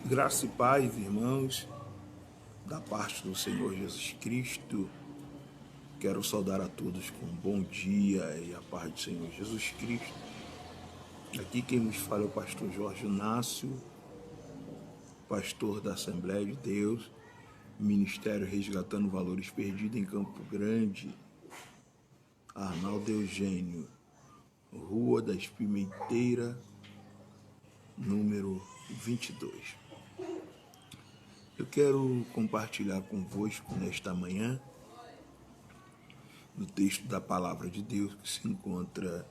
Graça e paz, irmãos, da parte do Senhor Jesus Cristo. Quero saudar a todos com um bom dia e a paz do Senhor Jesus Cristo. Aqui quem nos fala é o pastor Jorge Inácio, pastor da Assembleia de Deus, Ministério Resgatando Valores Perdidos em Campo Grande, Arnaldo Eugênio, Rua das Pimenteiras, número 22. Eu quero compartilhar convosco nesta manhã no texto da Palavra de Deus que se encontra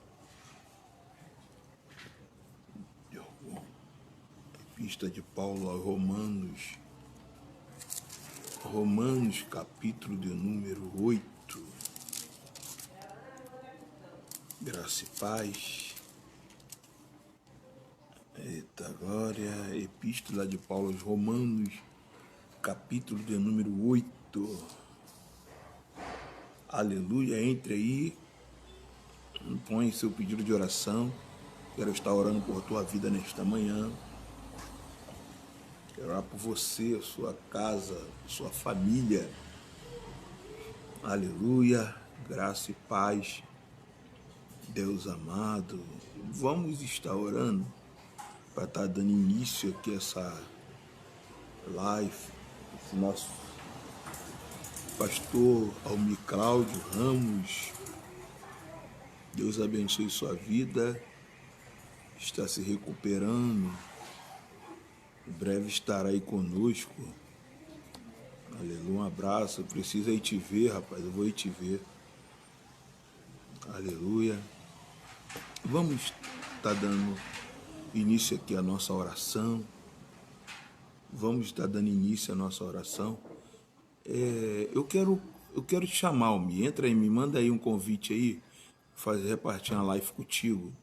na Epístola de Paulo aos Romanos capítulo de número 8. Graça e paz. Eita glória. Epístola de Paulo aos Romanos capítulo de número 8. Aleluia. Entre aí, põe seu pedido de oração. Quero estar orando por tua vida nesta manhã. Quero orar por você, a sua casa, a sua família. Aleluia. Graça e paz. Deus amado. Vamos estar orando para estar dando início aqui a essa live. Esse nosso pastor Almir Cláudio Ramos. Deus abençoe sua vida. Está se recuperando. Em breve estará aí conosco. Aleluia, um abraço. Eu preciso ir te ver, rapaz. Eu vou ir te ver. Aleluia. Vamos estar dando início aqui à nossa oração. Vamos estar dando início à nossa oração. Eu quero te chamar, Almir. Entra aí, me manda aí um convite aí. Repartir uma live contigo.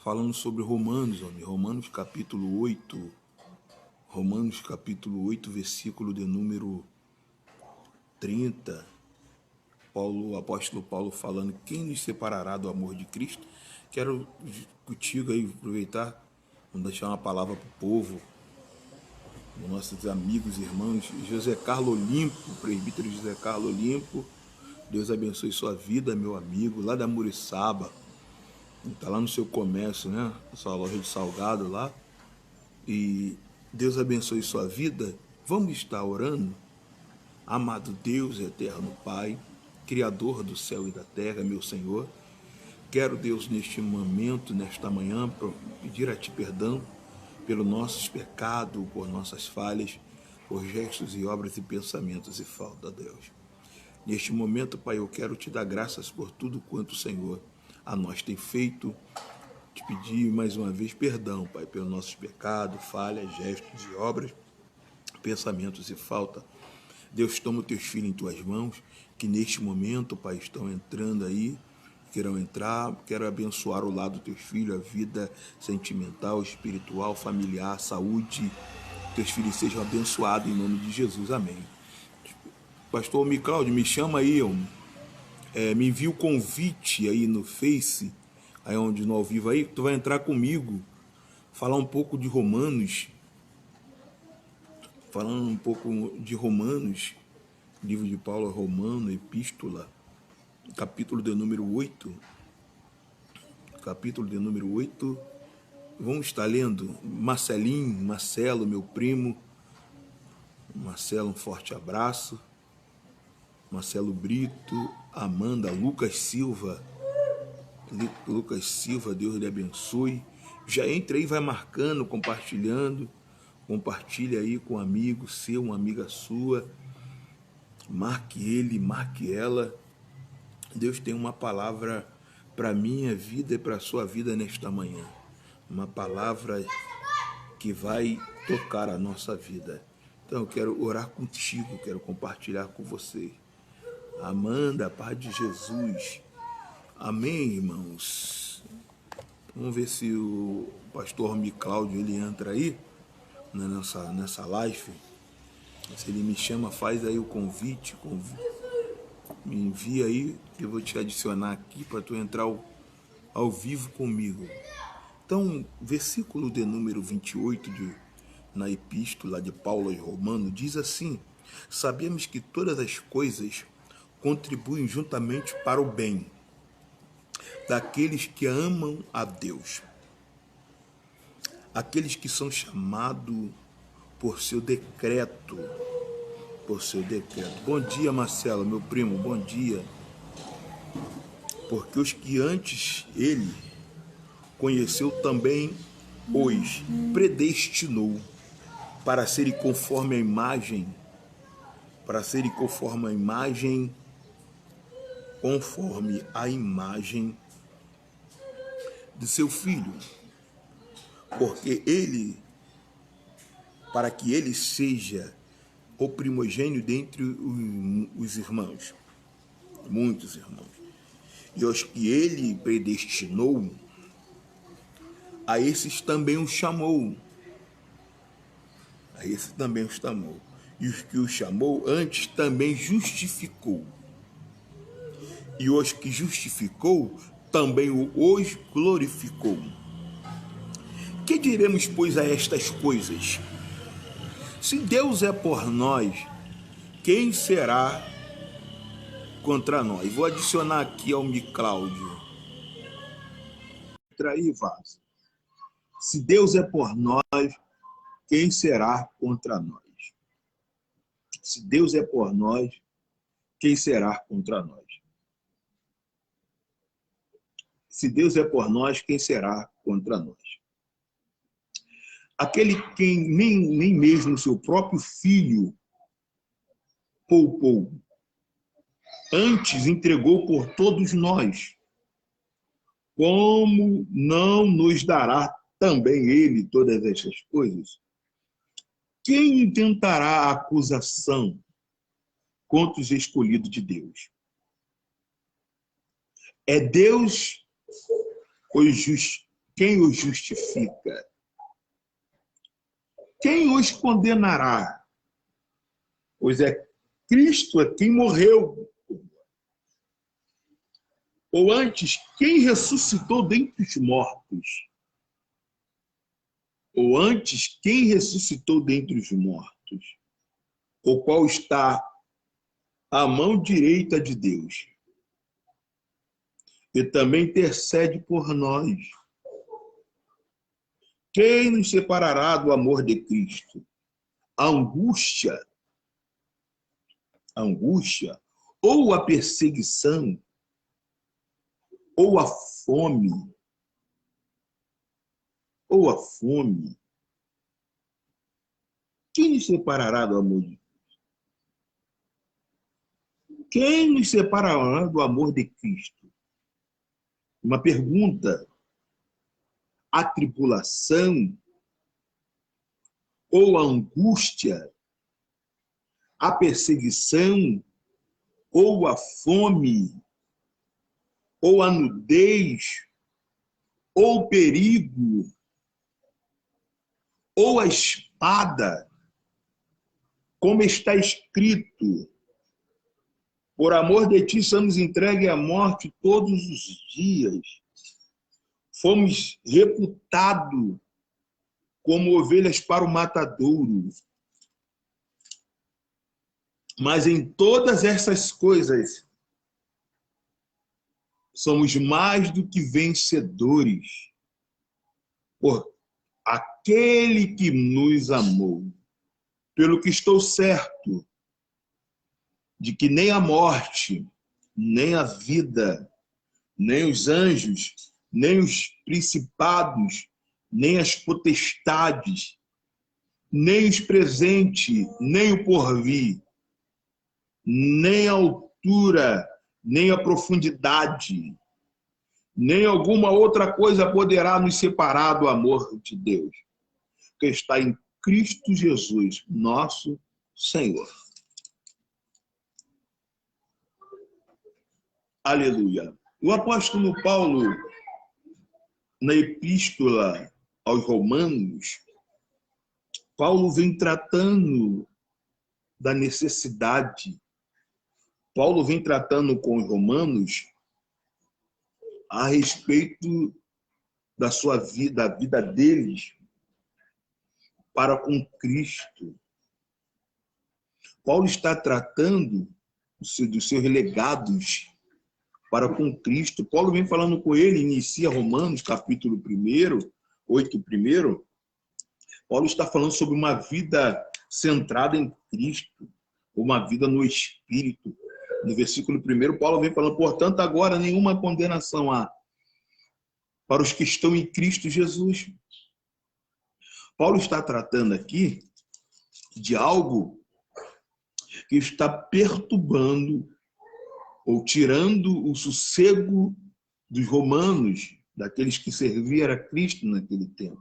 Falando sobre Romanos, Almir. Romanos capítulo 8. Romanos capítulo 8, versículo de número 30, o apóstolo Paulo falando: quem nos separará do amor de Cristo? Quero contigo aí aproveitar, vamos deixar uma palavra para o povo, nossos amigos e irmãos. José Carlos Olimpo, presbítero José Carlos Olimpo, Deus abençoe sua vida, meu amigo, lá da Muriçaba, está lá no seu comércio, né? Sua loja de salgado lá, e Deus abençoe sua vida. Vamos estar orando. Amado Deus, eterno Pai, Criador do céu e da terra, meu Senhor, quero, Deus, neste momento, nesta manhã, pedir a Ti perdão pelos nossos pecados, por nossas falhas, por gestos e obras e pensamentos e falta, Deus. Neste momento, Pai, eu quero Te dar graças por tudo quanto o Senhor a nós tem feito. Te pedir mais uma vez perdão, Pai, pelos nossos pecados, falhas, gestos e obras, pensamentos e falta. Deus, toma os teus filhos em tuas mãos, que neste momento, Pai, estão entrando aí, queiram entrar, quero abençoar o lado dos teus filhos, a vida sentimental, espiritual, familiar, saúde. Teus filhos sejam abençoados em nome de Jesus, amém. Pastor Almir Cláudio, me chama aí, me envia o convite aí no Face, aí onde no ao vivo aí, tu vai entrar comigo, falar um pouco de Romanos, livro de Paulo Romano, Epístola, capítulo de número 8, vamos estar lendo. Marcelo, meu primo, Marcelo, um forte abraço, Marcelo Brito, Amanda, Lucas Silva, Deus lhe abençoe. Já entra aí, vai marcando, compartilhando, compartilha aí com um amigo seu, uma amiga sua, marque ele, marque ela. Deus tem uma palavra para a minha vida e para a sua vida nesta manhã, uma palavra que vai tocar a nossa vida. Então eu quero orar contigo, quero compartilhar com você. Amanda, paz de Jesus. Amém, irmãos. Vamos ver se o pastor Almir Cláudio ele entra aí, né, nessa live. Se ele me chama, faz aí o convite, me envia aí, que eu vou te adicionar aqui para tu entrar ao vivo comigo. Então, versículo de número 28 de na epístola de Paulo aos Romanos, diz assim: sabemos que todas as coisas contribuem juntamente para o bem daqueles que amam a Deus, aqueles que são chamados por seu decreto, por seu decreto. Bom dia, Marcelo, meu primo, bom dia. Porque os que antes ele conheceu também os predestinou para serem conforme a imagem, conforme a imagem de seu filho, porque ele, para que ele seja o primogênito dentre os irmãos, muitos irmãos. E os que ele predestinou, a esses também os chamou. A esses também os chamou. E os que os chamou antes também justificou. E os que justificou também os glorificou. Que diremos, pois, a estas coisas? Se Deus é por nós, quem será contra nós? Vou adicionar aqui ao Mi Cláudio. Trair vaso. Se Deus é por nós, quem será contra nós? Se Deus é por nós, quem será contra nós? Se Deus é por nós, quem será contra nós? Aquele quem nem mesmo seu próprio filho poupou, antes entregou por todos nós, como não nos dará também ele todas essas coisas? Quem intentará a acusação contra os escolhidos de Deus? É Deus quem os justifica? Quem os condenará? Pois é Cristo é quem morreu. Ou antes, quem ressuscitou dentre os mortos? Ou antes, quem ressuscitou dentre os mortos? O qual está à mão direita de Deus e também intercede por nós. Quem nos separará do amor de Cristo? A angústia, ou a perseguição, ou a fome, Quem nos separará do amor de Cristo? Quem nos separará do amor de Cristo? Uma pergunta. A tribulação, ou a angústia, a perseguição, ou a fome, ou a nudez, ou o perigo, ou a espada, como está escrito: por amor de ti somos entregues à morte todos os dias. Fomos reputados como ovelhas para o matadouro. Mas em todas essas coisas, somos mais do que vencedores por aquele que nos amou. Pelo que estou certo de que nem a morte, nem a vida, nem os anjos, nem os principados, nem as potestades, nem os presentes, nem o porvir, nem a altura, nem a profundidade, nem alguma outra coisa poderá nos separar do amor de Deus, que está em Cristo Jesus, nosso Senhor. Aleluia. O apóstolo Paulo, na epístola aos Romanos, Paulo vem tratando da necessidade. Paulo vem tratando com os romanos a respeito da sua vida, da vida deles, para com Cristo. Paulo está tratando dos seus legados para com Cristo. Paulo vem falando com ele, inicia Romanos, capítulo 1, 8:1. Paulo está falando sobre uma vida centrada em Cristo, uma vida no Espírito. No versículo 1, Paulo vem falando, portanto, agora nenhuma condenação há para os que estão em Cristo Jesus. Paulo está tratando aqui de algo que está perturbando ou tirando o sossego dos romanos, daqueles que serviam a Cristo naquele tempo.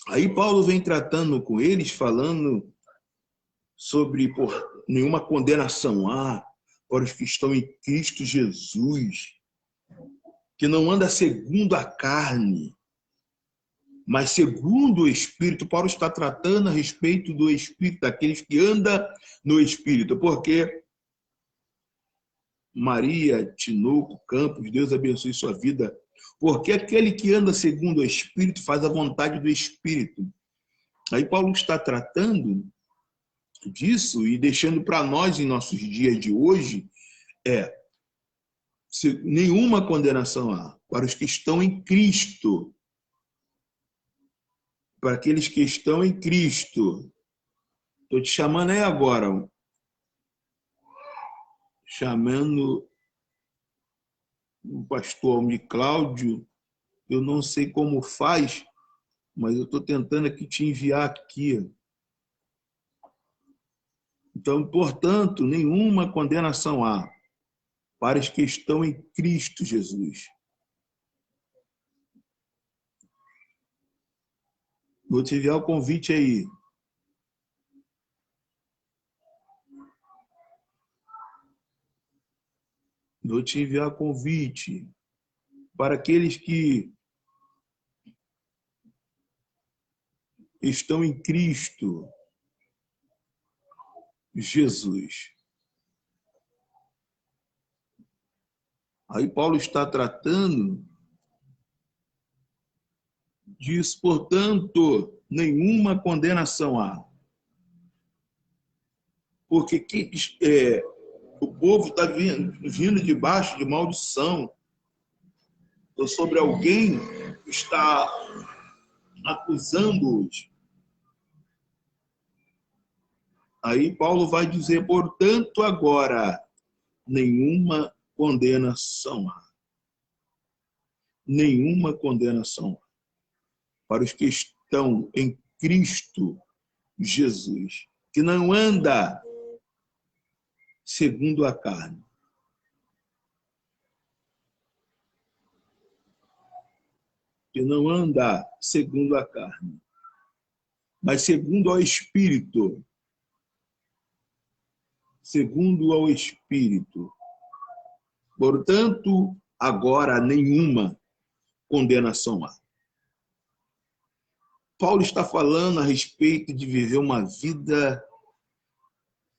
Aí Paulo vem tratando com eles, falando sobre nenhuma condenação há para os que estão em Cristo Jesus, que não anda segundo a carne, mas segundo o Espírito. Paulo está tratando a respeito do Espírito, daqueles que andam no Espírito, porque Maria Tinoco Campos, Deus abençoe sua vida, porque aquele que anda segundo o Espírito faz a vontade do Espírito. Aí Paulo está tratando disso e deixando para nós, em nossos dias de hoje, nenhuma condenação há para os que estão em Cristo. Para aqueles que estão em Cristo. Estou te chamando aí agora. Chamando o pastor Almir Cláudio. Eu não sei como faz, mas eu estou tentando aqui te enviar aqui. Então, portanto, nenhuma condenação há para os que estão em Cristo Jesus. Vou te enviar o convite aí. Vou te enviar o convite para aqueles que estão em Cristo Jesus. Aí Paulo está tratando disso, portanto, nenhuma condenação há. Porque o povo está vindo debaixo de maldição, ou sobre alguém que está acusando-os. Aí Paulo vai dizer, portanto, agora, nenhuma condenação há. Nenhuma condenação há para os que estão em Cristo Jesus, que não anda segundo a carne. Que não anda segundo a carne, mas segundo ao Espírito. Segundo ao Espírito. Portanto, agora nenhuma condenação há. Paulo está falando a respeito de viver uma vida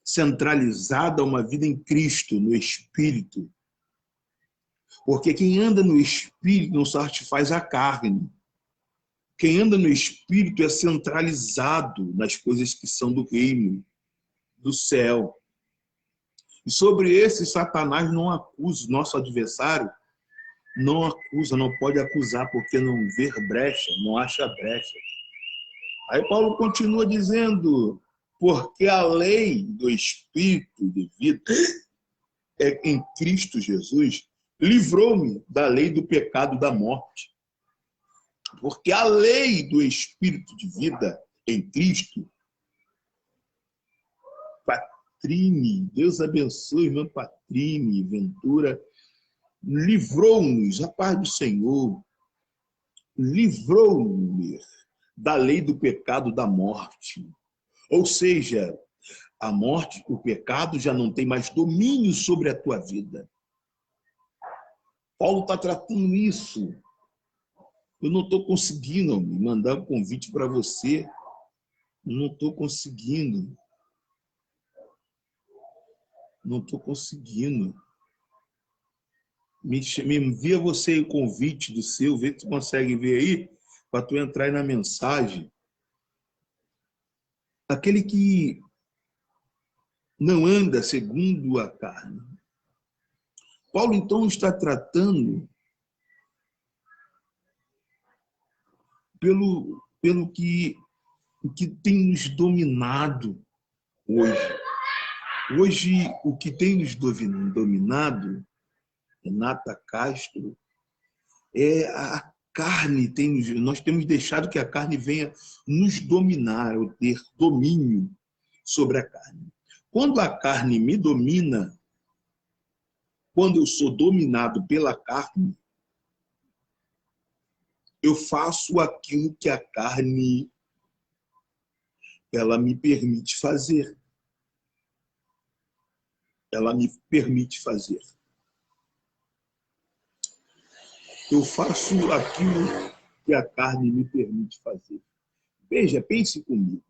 centralizada, uma vida em Cristo, no Espírito. Porque quem anda no Espírito não satisfaz a carne. Quem anda no Espírito é centralizado nas coisas que são do reino, do céu. E sobre esse, Satanás não acusa, nosso adversário não acusa, não pode acusar, porque não vê brecha, não acha brecha. Aí Paulo continua dizendo, porque a lei do Espírito de vida em Cristo Jesus livrou-me da lei do pecado e da morte. Porque a lei do Espírito de vida em Cristo, Patrine, Deus abençoe, irmão Patrine, Ventura, livrou-nos, a paz do Senhor, livrou-nos da lei do pecado e da morte. Ou seja, a morte, o pecado já não tem mais domínio sobre a tua vida. Paulo está tratando isso. Eu não estou conseguindo me mandar um convite para você. Eu não estou conseguindo. Não estou conseguindo. Me envia você o convite do seu, vê se tu consegue ver aí, para tu entrar aí na mensagem. aquele que não anda segundo a carne. Paulo, então, está tratando pelo que tem nos dominado hoje. Hoje, o que tem nos dominado, Renata Castro, é a carne. Nós temos deixado que a carne venha nos dominar, ou ter domínio sobre a carne. Quando a carne me domina, quando eu sou dominado pela carne, eu faço aquilo que a carne ela me permite fazer. Ela me permite fazer. Eu faço aquilo que a carne me permite fazer. Veja, pense comigo.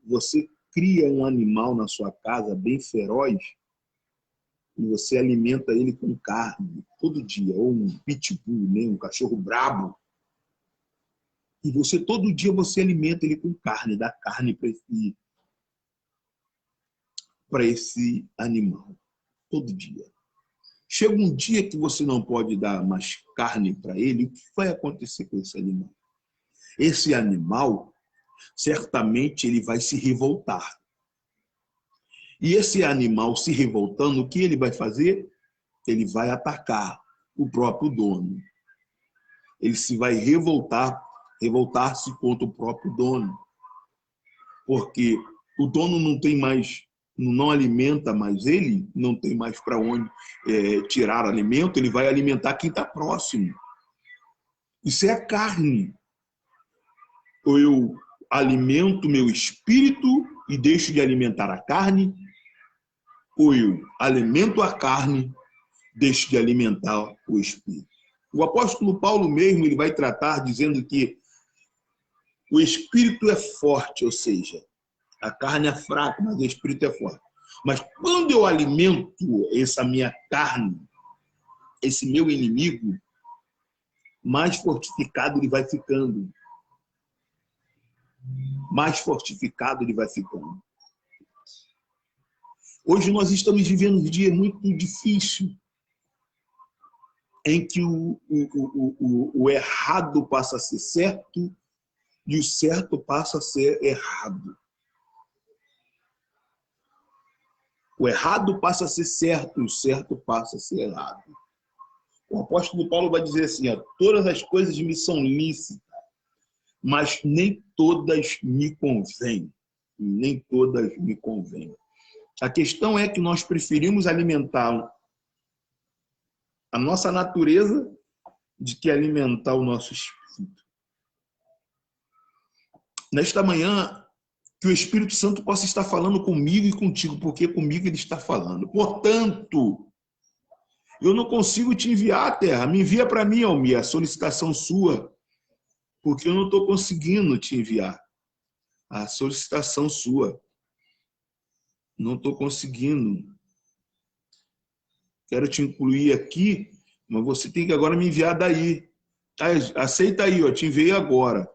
Você cria um animal na sua casa bem feroz e você alimenta ele com carne todo dia, ou um pitbull, né? Um cachorro brabo. E todo dia você alimenta ele com carne, dá carne para esse animal, todo dia. Chega um dia que você não pode dar mais carne para ele, o que vai acontecer com esse animal? Esse animal, certamente, ele vai se revoltar. E esse animal se revoltando, o que ele vai fazer? Ele vai atacar o próprio dono. Ele se vai revoltar-se contra o próprio dono. Porque o dono não alimenta mais ele, não tem mais para onde tirar alimento, ele vai alimentar quem está próximo. Isso é a carne. Ou eu alimento meu espírito e deixo de alimentar a carne, ou eu alimento a carne, deixo de alimentar o espírito. O apóstolo Paulo mesmo ele vai tratar dizendo que o espírito é forte, ou seja, a carne é fraca, mas o espírito é forte. Mas quando eu alimento essa minha carne, esse meu inimigo, mais fortificado ele vai ficando. Mais fortificado ele vai ficando. Hoje nós estamos vivendo um dia muito difícil, em que o errado passa a ser certo e o certo passa a ser errado. O errado passa a ser certo e o certo passa a ser errado. O apóstolo Paulo vai dizer assim, todas as coisas me são lícitas, mas nem todas me convêm. Nem todas me convêm. A questão é que nós preferimos alimentar a nossa natureza de que alimentar o nosso espírito. Nesta manhã, que o Espírito Santo possa estar falando comigo e contigo, porque comigo ele está falando. Portanto, eu não consigo te enviar, Terra. Me envia para mim, Almir, a solicitação sua, porque eu não estou conseguindo te enviar a solicitação sua. Não estou conseguindo. Quero te incluir aqui, mas você tem que agora me enviar daí. Aceita aí, te enviei agora.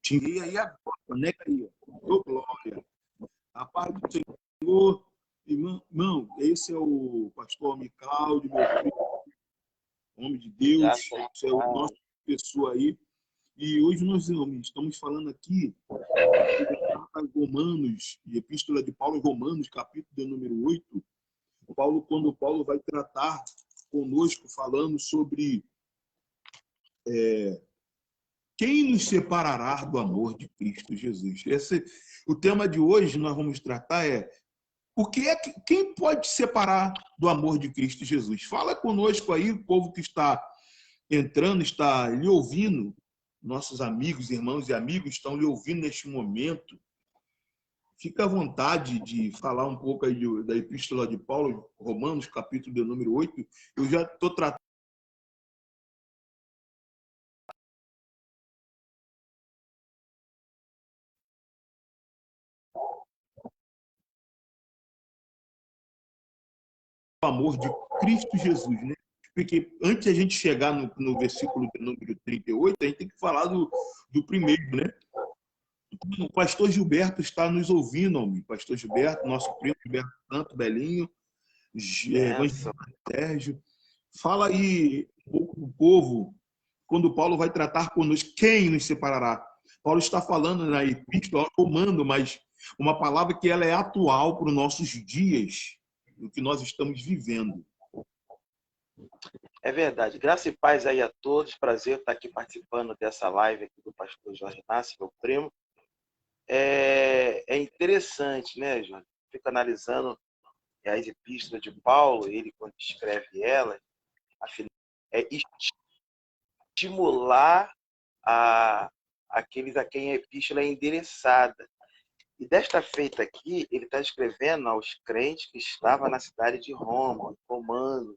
Te enviei aí agora, conecta aí. Ô, glória. A paz do Senhor. Irmão, esse é o pastor Almir Cláudio, meu filho, homem de Deus. Esse é o nosso pessoa aí. E hoje nós estamos falando aqui Romanos, e Epístola de Paulo em Romanos, capítulo de número 8. Quando Paulo vai tratar conosco, falando sobre quem nos separará do amor de Cristo Jesus. O tema de hoje nós vamos tratar quem pode separar do amor de Cristo Jesus? Fala conosco aí, o povo que está entrando, está lhe ouvindo, nossos amigos, irmãos e amigos estão lhe ouvindo neste momento. Fica à vontade de falar um pouco aí da Epístola de Paulo, Romanos, capítulo de número 8. Eu já estou tratando do amor de Cristo Jesus, né? Porque antes de a gente chegar no versículo de número 38, a gente tem que falar do primeiro, né? O pastor Gilberto está nos ouvindo, Almir. Pastor Gilberto, nosso primo Gilberto Santo, Belinho, Benção. evangelista Sérgio. Fala aí um pouco do povo, quando Paulo vai tratar conosco, quem nos separará? Paulo está falando na epístola romano, mas uma palavra que ela é atual para os nossos dias, o que nós estamos vivendo. É verdade. Graça e paz aí a todos. Prazer estar aqui participando dessa live aqui do pastor Jorge Nassi, meu primo. É interessante, né, Jorge? Fico analisando as epístolas de Paulo, ele quando escreve elas, afinal, é estimular aqueles a quem a epístola é endereçada. E desta feita aqui, ele está escrevendo aos crentes que estavam na cidade de Roma, Romano,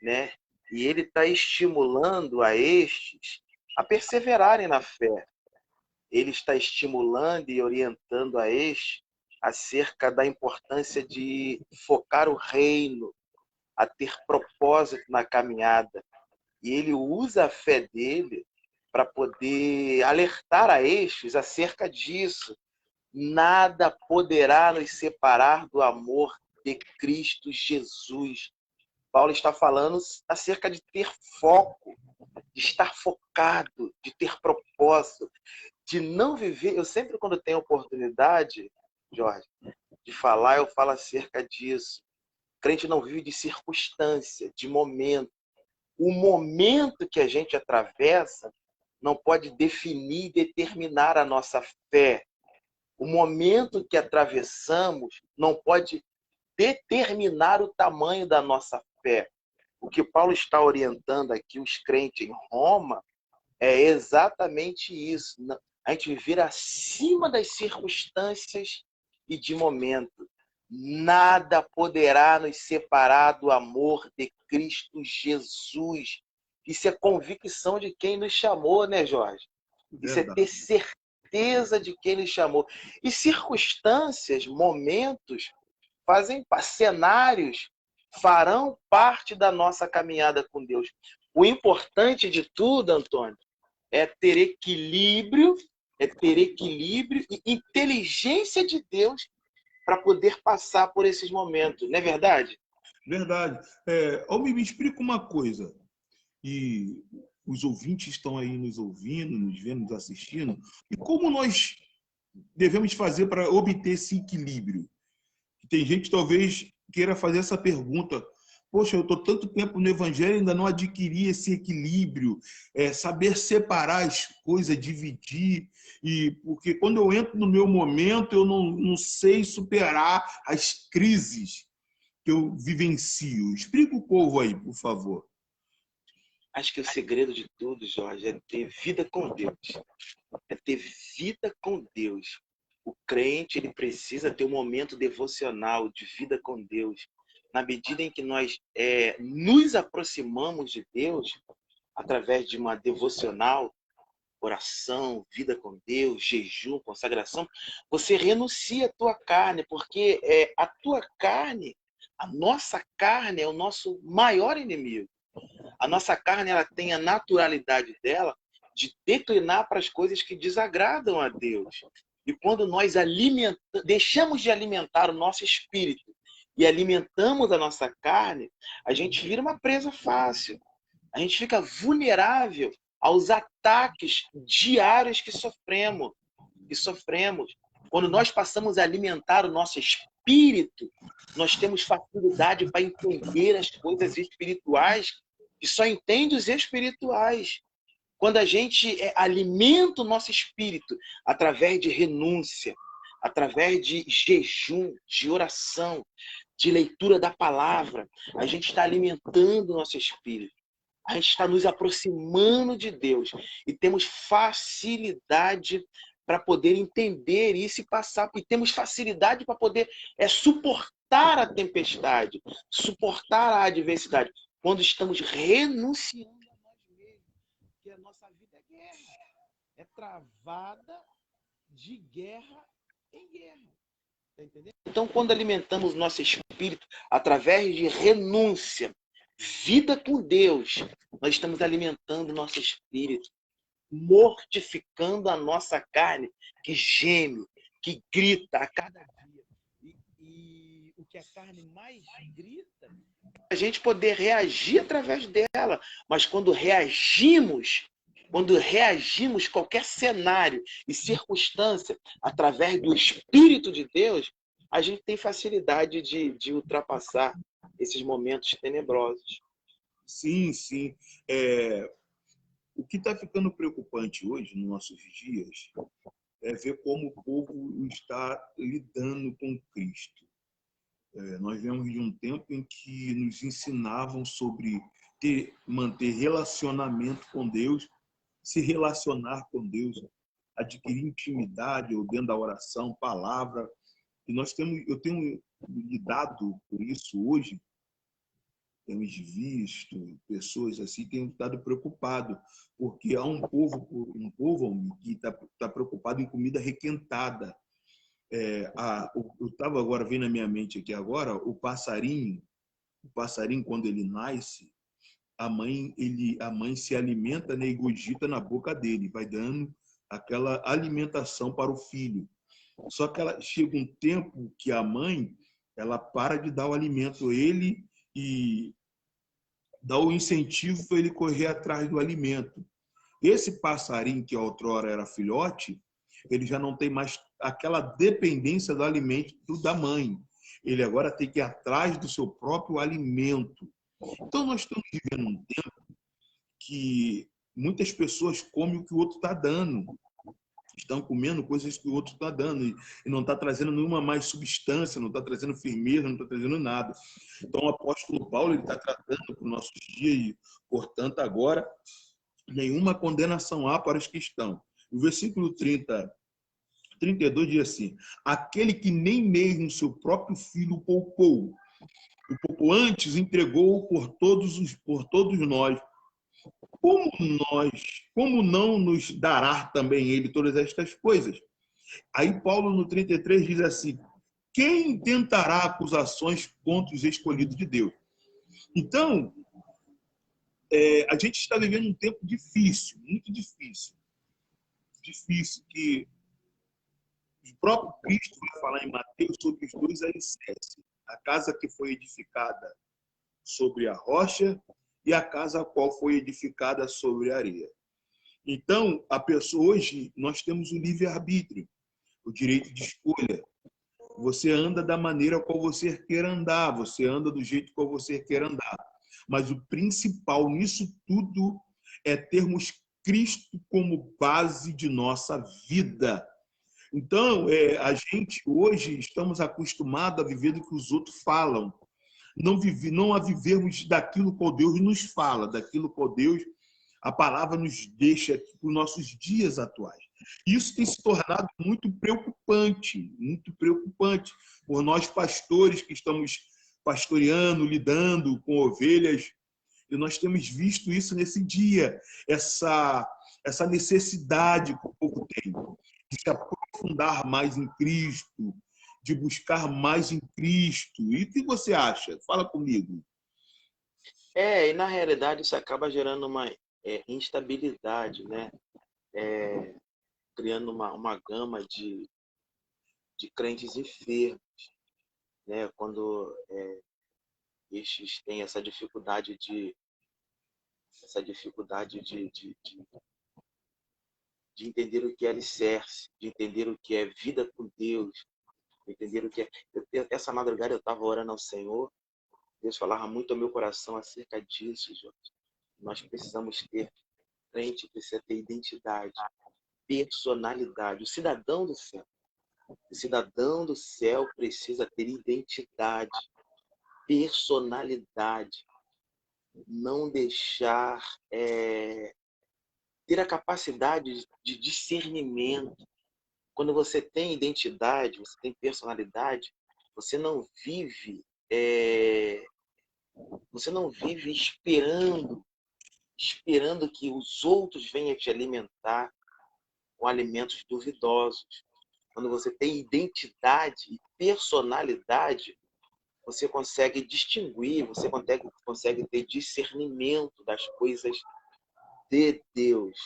né? E ele está estimulando a estes a perseverarem na fé. Ele está estimulando e orientando a estes acerca da importância de focar o reino, a ter propósito na caminhada. E ele usa a fé dele para poder alertar a estes acerca disso. Nada poderá nos separar do amor de Cristo Jesus. Paulo está falando acerca de ter foco, de estar focado, de ter propósito, de não viver. Eu sempre, quando tenho oportunidade, Jorge, de falar, eu falo acerca disso. O crente não vive de circunstância, de momento. O momento que a gente atravessa não pode definir e determinar a nossa fé. O momento que atravessamos não pode determinar o tamanho da nossa fé. O que Paulo está orientando aqui os crentes em Roma é exatamente isso. A gente viver acima das circunstâncias e de momento. Nada poderá nos separar do amor de Cristo Jesus. Isso é convicção de quem nos chamou, né, Jorge? Isso é ter certeza de quem nos chamou. E circunstâncias, momentos, cenários farão parte da nossa caminhada com Deus. O importante de tudo, Antônio, é ter equilíbrio e inteligência de Deus para poder passar por esses momentos. Não é verdade? Verdade. Me explica uma coisa, e os ouvintes estão aí nos ouvindo, nos vendo, nos assistindo, e como nós devemos fazer para obter esse equilíbrio? Tem gente que talvez queira fazer essa pergunta. Poxa, eu estou tanto tempo no Evangelho e ainda não adquiri esse equilíbrio, saber separar as coisas, dividir, porque quando eu entro no meu momento, eu não sei superar as crises que eu vivencio. Explica o povo aí, por favor. Acho que o segredo de tudo, Jorge, é ter vida com Deus. É ter vida com Deus. O crente, ele precisa ter um momento devocional de vida com Deus. Na medida em que nós nos aproximamos de Deus, através de uma devocional, oração, vida com Deus, jejum, consagração, você renuncia à tua carne, porque a tua carne, a nossa carne é o nosso maior inimigo. A nossa carne, ela tem a naturalidade dela de declinar para as coisas que desagradam a Deus. E quando nós deixamos de alimentar o nosso espírito e alimentamos a nossa carne, a gente vira uma presa fácil. A gente fica vulnerável aos ataques diários que sofremos. Quando nós passamos a alimentar o nosso espírito, nós temos facilidade para entender as coisas espirituais que só entende os espirituais. Quando a gente alimenta o nosso espírito através de renúncia, através de jejum, de oração, de leitura da palavra, a gente está alimentando o nosso espírito. A gente está nos aproximando de Deus e temos facilidade para poder entender isso e passar. E temos facilidade para poder suportar a tempestade, suportar a adversidade, quando estamos renunciando a nós mesmos. Porque a nossa vida é guerra. É travada de guerra em guerra. Tá entendendo? Então, quando alimentamos o nosso espírito através de renúncia, vida com Deus, nós estamos alimentando o nosso espírito. mortificando a nossa carne, que geme, que grita a cada dia. E o que a carne mais grita, a gente poder reagir através dela. Mas quando reagimos qualquer cenário e circunstância através do Espírito de Deus, a gente tem facilidade de ultrapassar esses momentos tenebrosos. Sim, sim. O que está ficando preocupante hoje, nos nossos dias, é ver como o povo está lidando com Cristo. Nós vemos de um tempo em que nos ensinavam sobre manter relacionamento com Deus, se relacionar com Deus, adquirir intimidade ou dentro da oração, palavra. E eu tenho lidado por isso hoje. Temos visto pessoas assim que têm estado preocupados, porque há um povo que está preocupado em comida requentada. Eu estava agora vendo na minha mente aqui agora o passarinho quando ele nasce, a mãe se alimenta, né, e gurgita na boca dele, vai dando aquela alimentação para o filho. Só que chega um tempo que a mãe ela para de dar o alimento a ele e dá o incentivo para ele correr atrás do alimento. Esse passarinho que outrora era filhote, ele já não tem mais aquela dependência do alimento da mãe. Ele agora tem que ir atrás do seu próprio alimento. Então, nós estamos vivendo um tempo que muitas pessoas comem o que o outro está dando. Estão comendo coisas que o outro está dando e não está trazendo nenhuma mais substância, não está trazendo firmeza, não está trazendo nada. Então, o apóstolo Paulo está tratando para os nossos dias e, portanto, agora, nenhuma condenação há para os que estão. O versículo 32 diz assim: aquele que nem mesmo seu próprio filho poupou, o pouco antes entregou por todos nós, como não nos dará também ele todas estas coisas? Aí Paulo no 33 diz assim: quem tentará acusações contra os escolhidos de Deus? Então, a gente está vivendo um tempo difícil, muito difícil. Difícil que o próprio Cristo vai falar em Mateus sobre os dois alicerces. A casa que foi edificada sobre a rocha e a casa a qual foi edificada sobre a areia. Então, a pessoa hoje, nós temos o livre-arbítrio, o direito de escolha. Você anda da maneira qual você quer andar, você anda do jeito qual você quer andar. Mas o principal nisso tudo é termos Cristo como base de nossa vida. Então, a gente hoje estamos acostumados a viver do que os outros falam, não a vivermos daquilo que Deus nos fala, daquilo que Deus, a palavra nos deixa para os nossos dias atuais. Isso tem se tornado muito preocupante por nós pastores que estamos pastoreando, lidando com ovelhas, e nós temos visto isso nesse dia, essa necessidade que o povo tem de se aprofundar mais em Cristo, de buscar mais em Cristo. E o que você acha? Fala comigo. E na realidade isso acaba gerando uma instabilidade, né? Criando uma gama de crentes enfermos, né? Quando estes têm essa dificuldade de entender o que é alicerce, de entender o que é vida com Deus, de entender o que é... Essa madrugada eu estava orando ao Senhor, Deus falava muito ao meu coração acerca disso, Jorge. Nós precisamos ter, crente precisa ter identidade, personalidade. O cidadão do céu precisa ter identidade, personalidade, não deixar ter a capacidade de discernimento. Quando você tem identidade, você tem personalidade, você não vive esperando que os outros venham te alimentar com alimentos duvidosos. Quando você tem identidade e personalidade, você consegue distinguir, você consegue ter discernimento das coisas de Deus.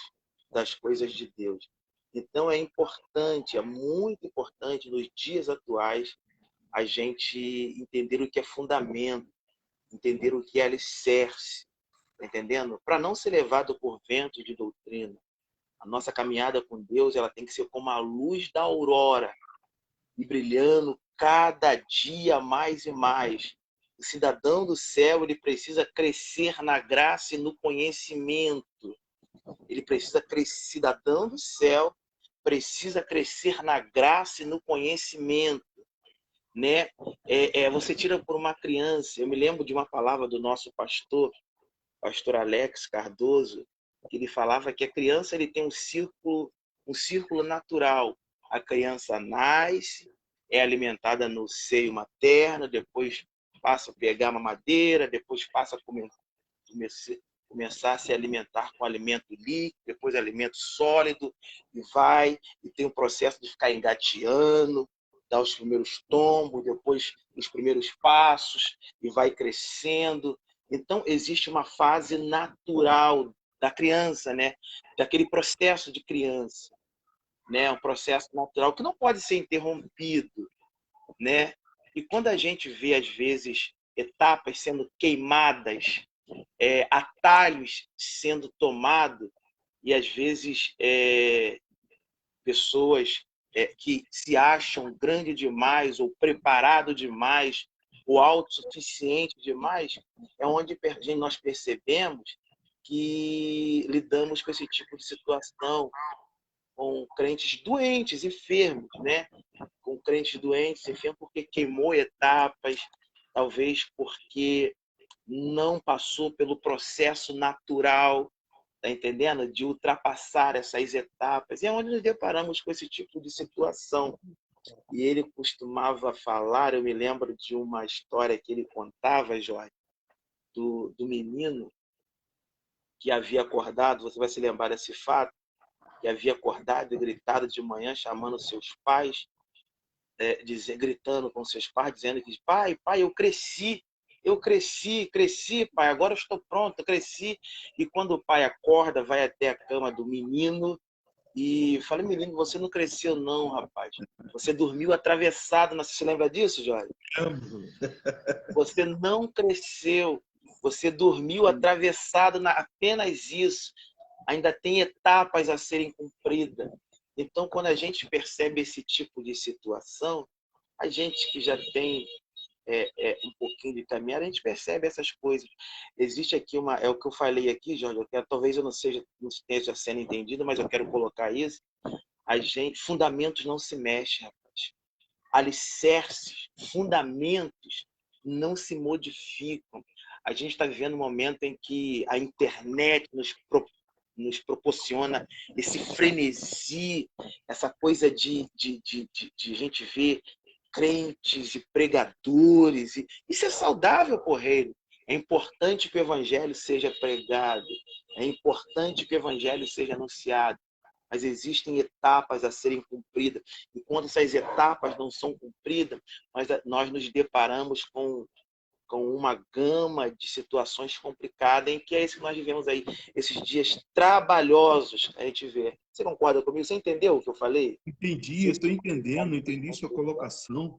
das coisas de Deus. Então é importante, é muito importante nos dias atuais a gente entender o que é fundamento, entender o que é alicerce, tá entendendo? Para não ser levado por vento de doutrina. A nossa caminhada com Deus, ela tem que ser como a luz da aurora, e brilhando cada dia mais e mais. O cidadão do céu, ele precisa crescer na graça e no conhecimento. Ele precisa crescer, cidadão do céu, precisa crescer na graça e no conhecimento, né? Você tira por uma criança. Eu me lembro de uma palavra do nosso pastor Alex Cardoso, que ele falava que a criança ele tem um círculo natural. A criança nasce, é alimentada no seio materno, depois passa a pegar mamadeira, depois passa a começar a se alimentar com alimento líquido, depois alimento sólido, e tem o processo de ficar engateando, dar os primeiros tombos, depois os primeiros passos, e vai crescendo. Então, existe uma fase natural da criança, né? Daquele processo de criança, né? Um processo natural que não pode ser interrompido, né? E quando a gente vê, às vezes, etapas sendo queimadas, atalhos sendo tomados, e às vezes pessoas que se acham grande demais, ou preparado demais, ou autossuficiente demais, é onde nós percebemos que lidamos com esse tipo de situação, com crentes doentes, enfermos, né? Com crentes doentes, enfermos, porque queimou etapas, talvez porque não passou pelo processo natural, tá entendendo? De ultrapassar essas etapas. E é onde nos deparamos com esse tipo de situação. E ele costumava falar, eu me lembro de uma história que ele contava, Jorge, do menino que havia acordado, você vai se lembrar desse fato, que havia acordado e gritado de manhã, chamando seus pais, gritando com seus pais, dizendo que, pai, eu cresci, pai, agora eu estou pronto, eu cresci. E quando o pai acorda, vai até a cama do menino e fala, menino, você não cresceu não, rapaz. Você dormiu atravessado, não sei se você lembra disso, Jorge? Você não cresceu, você dormiu atravessado, apenas isso. Ainda tem etapas a serem cumpridas. Então, quando a gente percebe esse tipo de situação, a gente que já tem um pouquinho de caminhada, a gente percebe essas coisas. Existe aqui é o que eu falei aqui, Jorge, talvez eu não esteja sendo entendido, mas eu quero colocar isso. Fundamentos não se mexem, rapaz. Alicerces, fundamentos não se modificam. A gente está vivendo um momento em que a internet nos proporciona esse frenesi, essa coisa de gente ver crentes e pregadores. Isso é saudável, porreiro. É importante que o evangelho seja pregado. É importante que o evangelho seja anunciado. Mas existem etapas a serem cumpridas. E quando essas etapas não são cumpridas, nós nos deparamos com uma gama de situações complicadas, em que é isso que nós vivemos aí, esses dias trabalhosos que a gente vê. Você concorda comigo? Você entendeu o que eu falei? Entendi, estou entendendo, entendi sua colocação.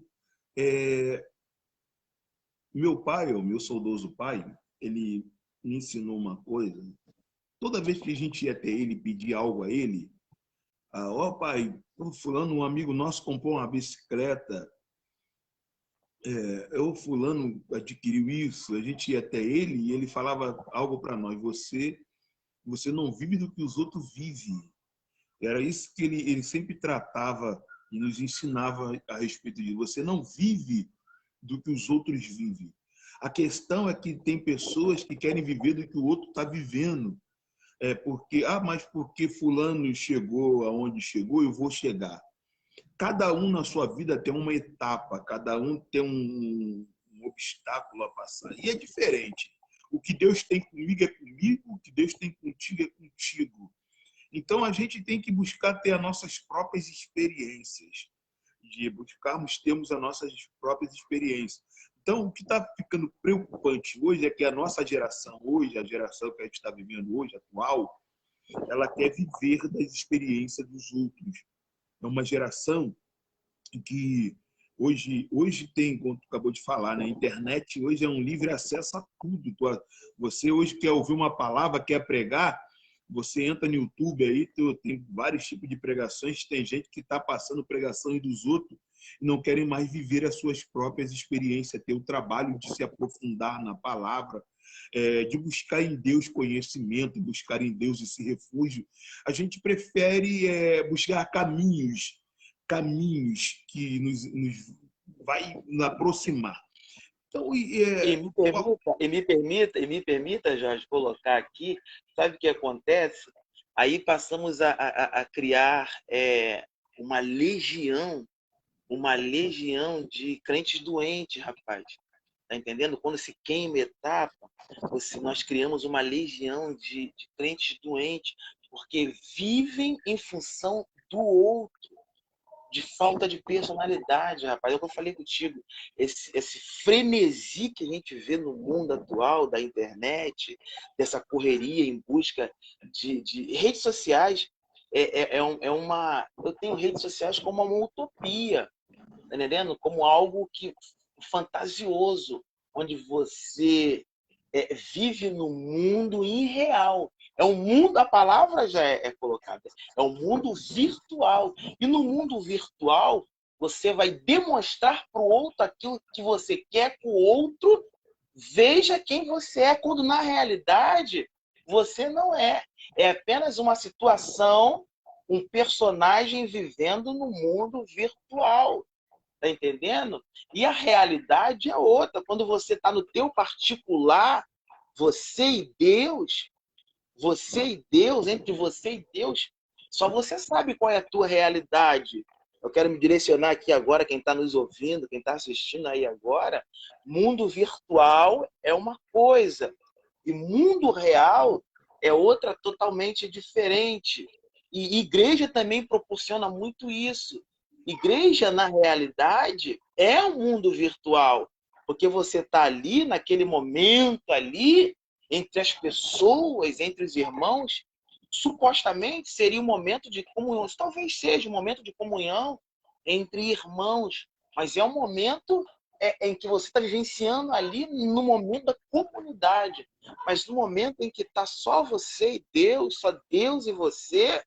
Meu pai, o meu saudoso pai, ele me ensinou uma coisa. Toda vez que a gente ia até ele pedir algo a ele, ó pai, o fulano, um amigo nosso comprou uma bicicleta, o fulano adquiriu isso, a gente ia até ele e ele falava algo para nós, você não vive do que os outros vivem. Era isso que ele sempre tratava e nos ensinava a respeito disso. Você não vive do que os outros vivem. A questão é que tem pessoas que querem viver do que o outro está vivendo. Mas porque fulano chegou aonde chegou, eu vou chegar. Cada um na sua vida tem uma etapa, cada um tem um obstáculo a passar. E é diferente. O que Deus tem comigo é comigo, o que Deus tem contigo é contigo. Então, a gente tem que buscar ter as nossas próprias experiências, de buscarmos termos as nossas próprias experiências. Então, o que está ficando preocupante hoje é que a nossa geração hoje, a geração que a gente está vivendo hoje, atual, ela quer viver das experiências dos outros. É uma geração que hoje tem, como tu acabou de falar, né? A internet hoje é um livre acesso a tudo. Você hoje quer ouvir uma palavra, quer pregar, você entra no YouTube aí, tem vários tipos de pregações, tem gente que está passando pregação dos outros e não querem mais viver as suas próprias experiências, ter o trabalho de se aprofundar na palavra, de buscar em Deus conhecimento, buscar em Deus esse refúgio. A gente prefere buscar caminhos que nos vai nos aproximar. Então, E me permita, Jorge, colocar aqui, sabe o que acontece? Aí passamos a criar uma legião de crentes doentes, rapaz. Tá entendendo? Quando se queima etapa, nós criamos uma legião de crentes doentes, porque vivem em função do outro, de falta de personalidade, rapaz. É o que eu falei contigo. Esse frenesi que a gente vê no mundo atual da internet, dessa correria em busca de redes sociais, eu tenho redes sociais como uma utopia, tá entendendo? Como algo fantasioso, onde você vive no mundo irreal. É um mundo, a palavra já é colocada, é um mundo virtual. E no mundo virtual, você vai demonstrar para o outro aquilo que você quer que o outro veja quem você é, quando na realidade você não é. É apenas uma situação, um personagem vivendo no mundo virtual. Tá entendendo? E a realidade é outra. Quando você está no teu particular, você e Deus, entre você e Deus, só você sabe qual é a tua realidade. Eu quero me direcionar aqui agora, quem está nos ouvindo, quem está assistindo aí agora, mundo virtual é uma coisa, e mundo real é outra totalmente diferente. E igreja também proporciona muito isso. Igreja, na realidade, é um mundo virtual, porque você está ali, naquele momento ali, entre as pessoas, entre os irmãos, supostamente seria um momento de comunhão, talvez seja um momento de comunhão entre irmãos, mas é um momento em que você está vivenciando ali no momento da comunidade, mas no momento em que está só você e Deus, só Deus e você.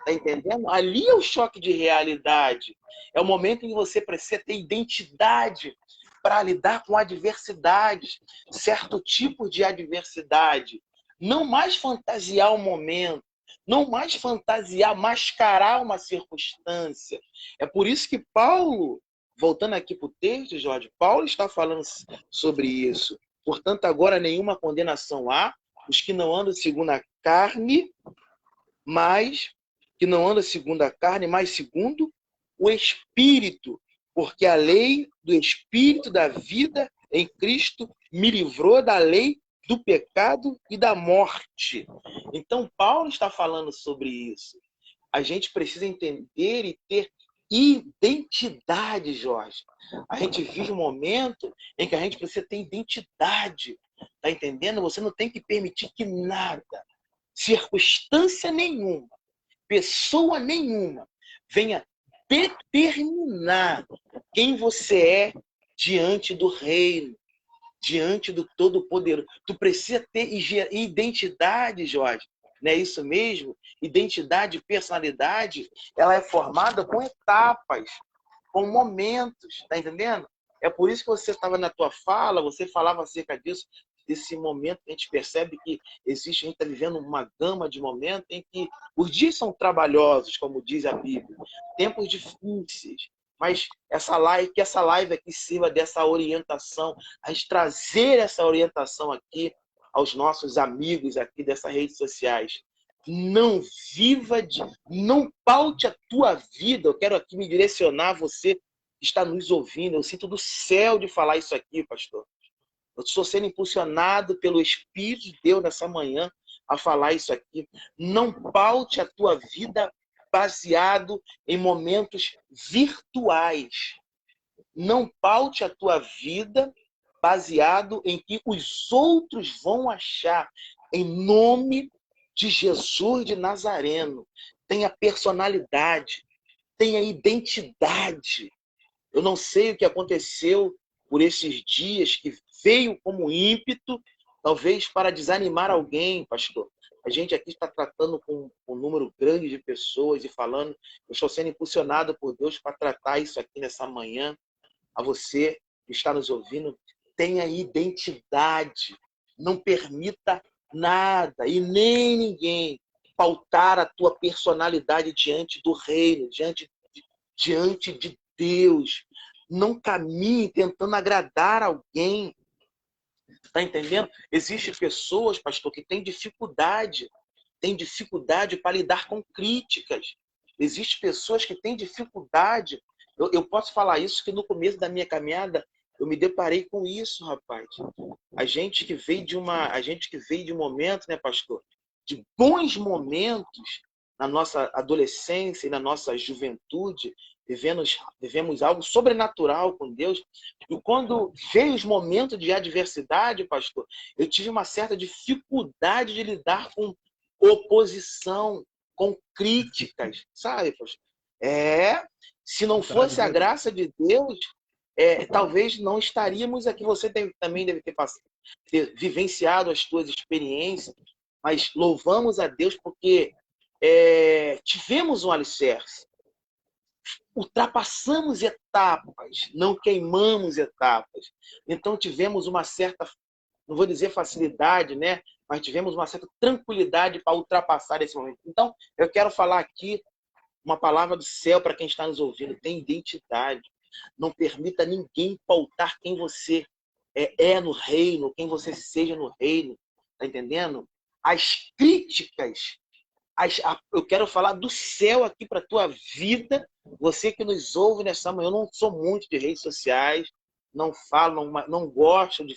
Tá entendendo? Ali é o choque de realidade. É o momento em que você precisa ter identidade para lidar com adversidades, certo tipo de adversidade. Não mais fantasiar o momento, não mais fantasiar, mascarar uma circunstância. É por isso que Paulo, voltando aqui para o texto, Jorge, Paulo está falando sobre isso. Portanto, agora nenhuma condenação há, os que não andam segundo a carne, mas que não anda segundo a carne, mas segundo o Espírito, porque a lei do Espírito da vida em Cristo me livrou da lei do pecado e da morte. Então, Paulo está falando sobre isso. A gente precisa entender e ter identidade, Jorge. A gente vive um momento em que a gente precisa ter identidade. Tá entendendo? Você não tem que permitir que nada, circunstância nenhuma, pessoa nenhuma venha determinar quem você é diante do reino, diante do Todo-Poderoso. Tu precisa ter identidade, Jorge. Não é isso mesmo? Identidade, personalidade, ela é formada com etapas, com momentos, tá entendendo? É por isso que você estava na tua fala, você falava acerca disso, desse momento que a gente percebe que existe, a gente está vivendo uma gama de momentos em que os dias são trabalhosos, como diz a Bíblia, tempos difíceis, mas que essa live aqui sirva dessa orientação, a gente trazer essa orientação aqui aos nossos amigos aqui dessas redes sociais. Não não paute a tua vida. Eu quero aqui me direcionar a você que está nos ouvindo. Eu sinto do céu de falar isso aqui, pastor. Eu estou sendo impulsionado pelo Espírito de Deus nessa manhã a falar isso aqui. Não paute a tua vida baseado em momentos virtuais. Não paute a tua vida baseado em que os outros vão achar. Em nome de Jesus de Nazareno tenha personalidade, tenha identidade. Eu não sei o que aconteceu por esses dias que veio como ímpeto, talvez para desanimar alguém, pastor. A gente aqui está tratando com um número grande de pessoas e falando, eu estou sendo impulsionado por Deus para tratar isso aqui nessa manhã. A você que está nos ouvindo, tenha identidade. Não permita nada e nem ninguém pautar a tua personalidade diante do reino, diante de Deus. Não caminhe tentando agradar alguém. Está entendendo? Existem pessoas, pastor, que têm dificuldade para lidar com críticas. Existem pessoas que têm dificuldade. Eu posso falar isso, que no começo da minha caminhada eu me deparei com isso, rapaz. A gente que veio de um momento, né, pastor, de bons momentos na nossa adolescência e na nossa juventude, vivemos algo sobrenatural com Deus. E quando veio os momentos de adversidade, pastor, eu tive uma certa dificuldade de lidar com oposição, com críticas, sabe, pastor? Se não fosse a graça de Deus, talvez não estaríamos aqui. Você também deve ter vivenciado as suas experiências, mas louvamos a Deus porque tivemos um alicerce. Ultrapassamos etapas, não queimamos etapas. Então tivemos uma certa, não vou dizer facilidade, né? Mas tivemos uma certa tranquilidade para ultrapassar esse momento. Então, eu quero falar aqui uma palavra do céu para quem está nos ouvindo. Tem identidade. Não permita ninguém pautar quem você é no reino, quem você seja no reino. Está entendendo? As críticas, eu quero falar do céu aqui para a tua vida. Você que nos ouve nessa manhã, eu não sou muito de redes sociais, não falo, não gosto de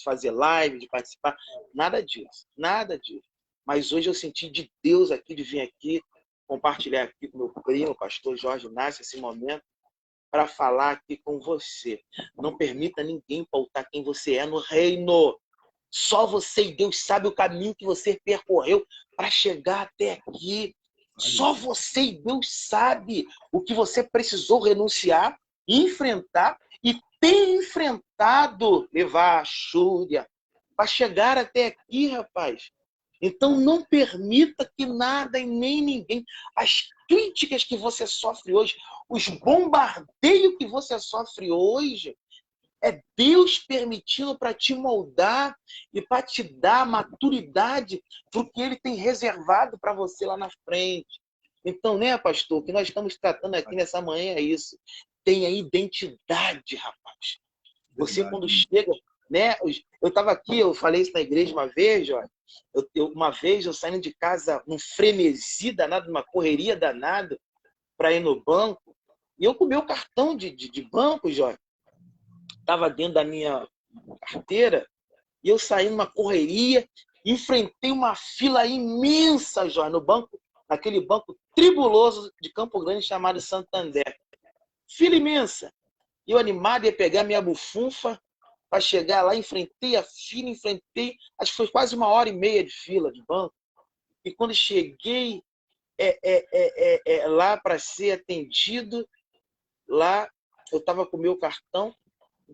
fazer live, de participar, nada disso, nada disso. Mas hoje eu senti de Deus aqui, de vir aqui, compartilhar aqui com meu primo, o pastor Jorge Inácio, esse momento, para falar aqui com você. Não permita ninguém pautar quem você é no reino. Só você e Deus sabe o caminho que você percorreu para chegar até aqui. Só você e Deus sabe o que você precisou renunciar, enfrentar e tem enfrentado, levar a chúria, para chegar até aqui, rapaz. Então não permita que nada e nem ninguém, as críticas que você sofre hoje, os bombardeios que você sofre hoje, é Deus permitindo para te moldar e para te dar maturidade para o que Ele tem reservado para você lá na frente. Então, né, pastor, o que nós estamos tratando aqui nessa manhã é isso. Tenha identidade, rapaz. Você quando chega, né? Eu estava aqui, eu falei isso na igreja uma vez, ó. Uma vez eu saindo de casa num frenesi danado, numa correria danada, para ir no banco, e eu com o meu cartão de banco, Jorge, estava dentro da minha carteira, e eu saí numa correria, enfrentei uma fila imensa, Jorge, no banco, naquele banco tribuloso de Campo Grande chamado Santander. Fila imensa. Eu animado ia pegar minha bufunfa para chegar lá, enfrentei a fila, acho que foi quase 1h30 de fila de banco. E quando cheguei lá para ser atendido, lá eu estava com o meu cartão,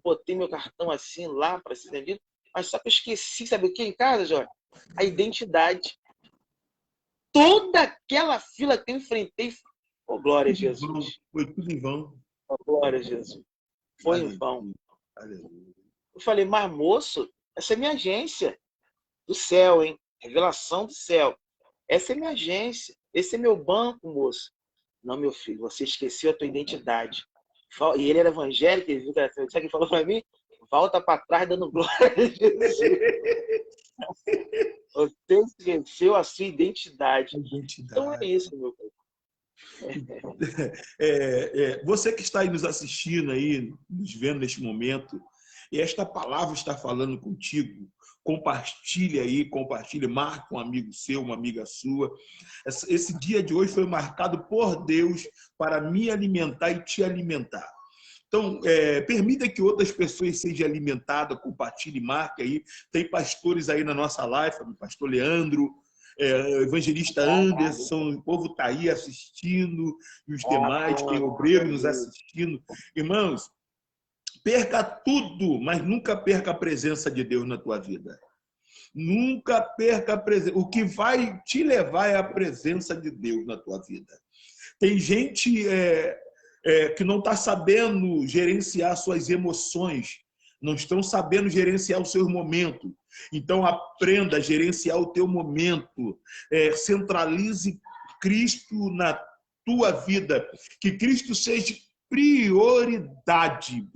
botei meu cartão assim lá para ser atendido, mas só que eu esqueci, sabe o que em casa, Jorge? A identidade. Toda aquela fila que eu enfrentei, oh, glória a Jesus. Foi tudo em vão. Oh, glória a Jesus. Foi em vão. Eu falei, mas moço, essa é minha agência do céu, hein? Revelação do céu. Essa é minha agência. Esse é meu banco, moço. Não, meu filho, você esqueceu a tua identidade. E ele era evangélico, ele viu que era... Sabe o que falou para mim? Volta para trás dando glória a Jesus. Você esqueceu a sua identidade. Então é isso, meu filho. Você que está aí nos assistindo, aí, nos vendo neste momento, e esta palavra está falando contigo, compartilhe aí, compartilhe, marque um amigo seu, uma amiga sua. Esse dia de hoje foi marcado por Deus para me alimentar e te alimentar. Então, permita que outras pessoas sejam alimentadas, compartilhe, marque aí. Tem pastores aí na nossa live, pastor Leandro, evangelista Anderson, o povo está aí assistindo, e os demais, tem obreiros nos assistindo. Irmãos, perca tudo, mas nunca perca a presença de Deus na tua vida. Nunca perca a presença. O que vai te levar é a presença de Deus na tua vida. Tem gente que não está sabendo gerenciar suas emoções, não estão sabendo gerenciar os seus momentos. Então, aprenda a gerenciar o teu momento. Centralize Cristo na tua vida. Que Cristo seja prioridade.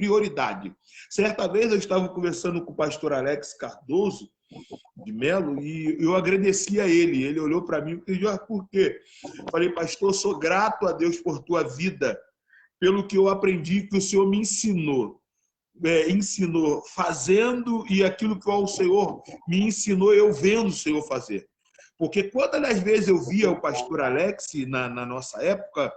Certa vez eu estava conversando com o pastor Alex Cardoso de Melo e eu agradeci a ele. Ele olhou para mim e pediu: por quê? Falei: pastor, sou grato a Deus por tua vida, pelo que eu aprendi, que o Senhor me ensinou. Ensinou fazendo, e aquilo que o Senhor me ensinou, eu vendo o Senhor fazer. Porque quando às vezes eu via o pastor Alex, na nossa época,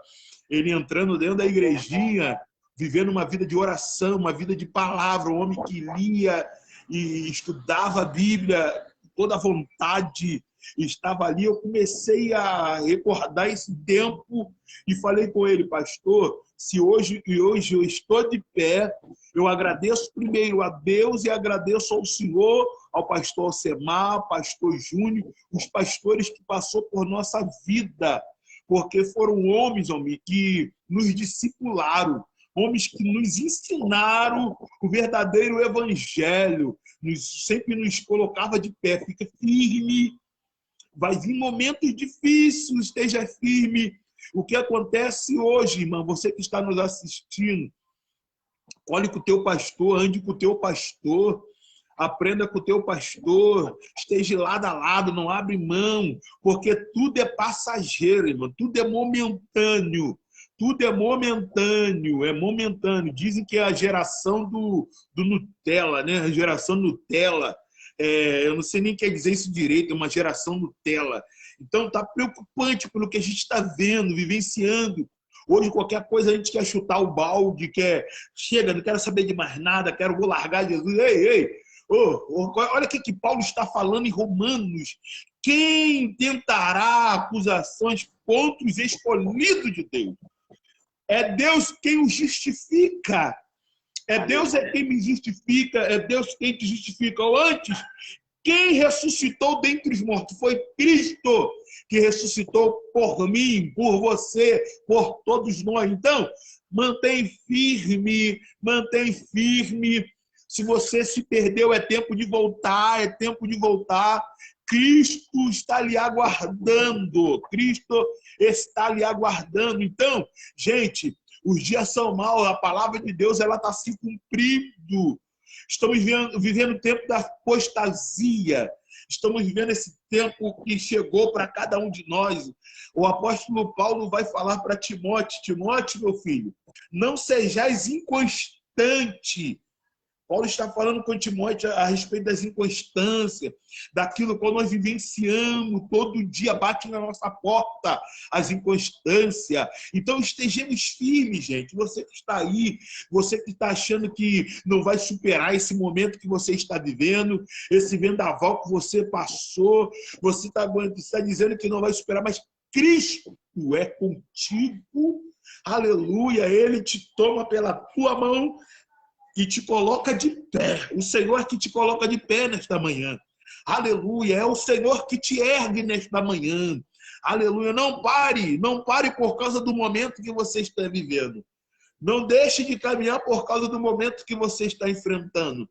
ele entrando dentro da igrejinha, vivendo uma vida de oração, uma vida de palavra, um homem que lia e estudava a Bíblia, toda a vontade, estava ali. Eu comecei a recordar esse tempo e falei com ele: pastor, se hoje eu estou de pé, eu agradeço primeiro a Deus e agradeço ao Senhor, ao pastor Alcemar, ao pastor Júnior, os pastores que passou por nossa vida, porque foram homens que nos discipularam, homens que nos ensinaram o verdadeiro evangelho, sempre nos colocava de pé. Fica firme, vai vir momentos difíceis, esteja firme. O que acontece hoje, irmão, você que está nos assistindo, olhe com o teu pastor, ande com o teu pastor, aprenda com o teu pastor, esteja lado a lado, não abre mão, porque tudo é passageiro, irmão, tudo é momentâneo. Tudo é momentâneo. Dizem que é a geração do Nutella, né? A geração Nutella. Eu não sei nem quer dizer isso direito, é uma geração Nutella. Então tá preocupante pelo que a gente está vendo, vivenciando. Hoje qualquer coisa a gente quer chutar o balde, chega, não quero saber de mais nada, vou largar Jesus. Ei, olha o que Paulo está falando em Romanos. Quem tentará acusações contra os escolhidos de Deus? É Deus quem os justifica. Deus quem me justifica, é Deus quem te justifica. Ou antes, quem ressuscitou dentre os mortos? Foi Cristo que ressuscitou por mim, por você, por todos nós. Então, mantém firme. Se você se perdeu, é tempo de voltar, Cristo está lhe aguardando. Então, gente, os dias são maus, a palavra de Deus está se cumprindo. Estamos vivendo o tempo da apostasia. Estamos vivendo esse tempo que chegou para cada um de nós. O apóstolo Paulo vai falar para Timóteo: Timóteo, meu filho, não sejais inconstante. Paulo está falando com Timóteo a respeito das inconstâncias, daquilo que nós vivenciamos, todo dia bate na nossa porta as inconstâncias. Então estejamos firmes, gente. Você que está aí, você que está achando que não vai superar esse momento que você está vivendo, esse vendaval que você passou, você está dizendo que não vai superar, mas Cristo é contigo. Aleluia, Ele te toma pela tua mão e te coloca de pé. O Senhor que te coloca de pé nesta manhã. Aleluia. É o Senhor que te ergue nesta manhã. Aleluia. Não pare por causa do momento que você está vivendo. Não deixe de caminhar por causa do momento que você está enfrentando.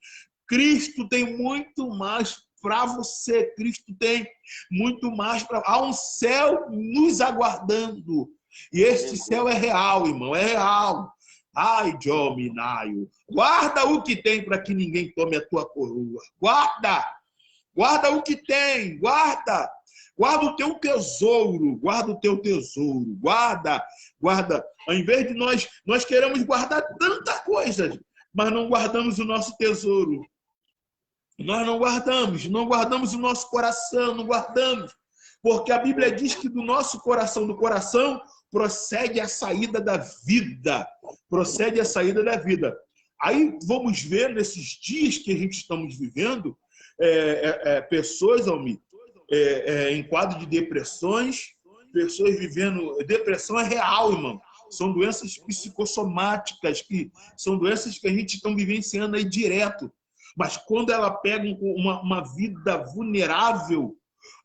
Cristo tem muito mais para você. Cristo tem muito mais para... Há um céu nos aguardando. E este céu é real, irmão. É real. Ai, Jominaio, guarda o que tem para que ninguém tome a tua coroa. Guarda o que tem, guarda o teu tesouro, guarda. Ao invés de nós queremos guardar tanta coisa, mas não guardamos o nosso tesouro. Nós não guardamos o nosso coração, não guardamos. Porque a Bíblia diz que do nosso coração, procede a saída da vida. Aí vamos ver nesses dias que a gente estamos vivendo, pessoas, Almir, em quadro de depressões, pessoas vivendo... Depressão é real, irmão. São doenças psicossomáticas, que são doenças que a gente está vivenciando aí direto. Mas quando ela pega uma vida vulnerável,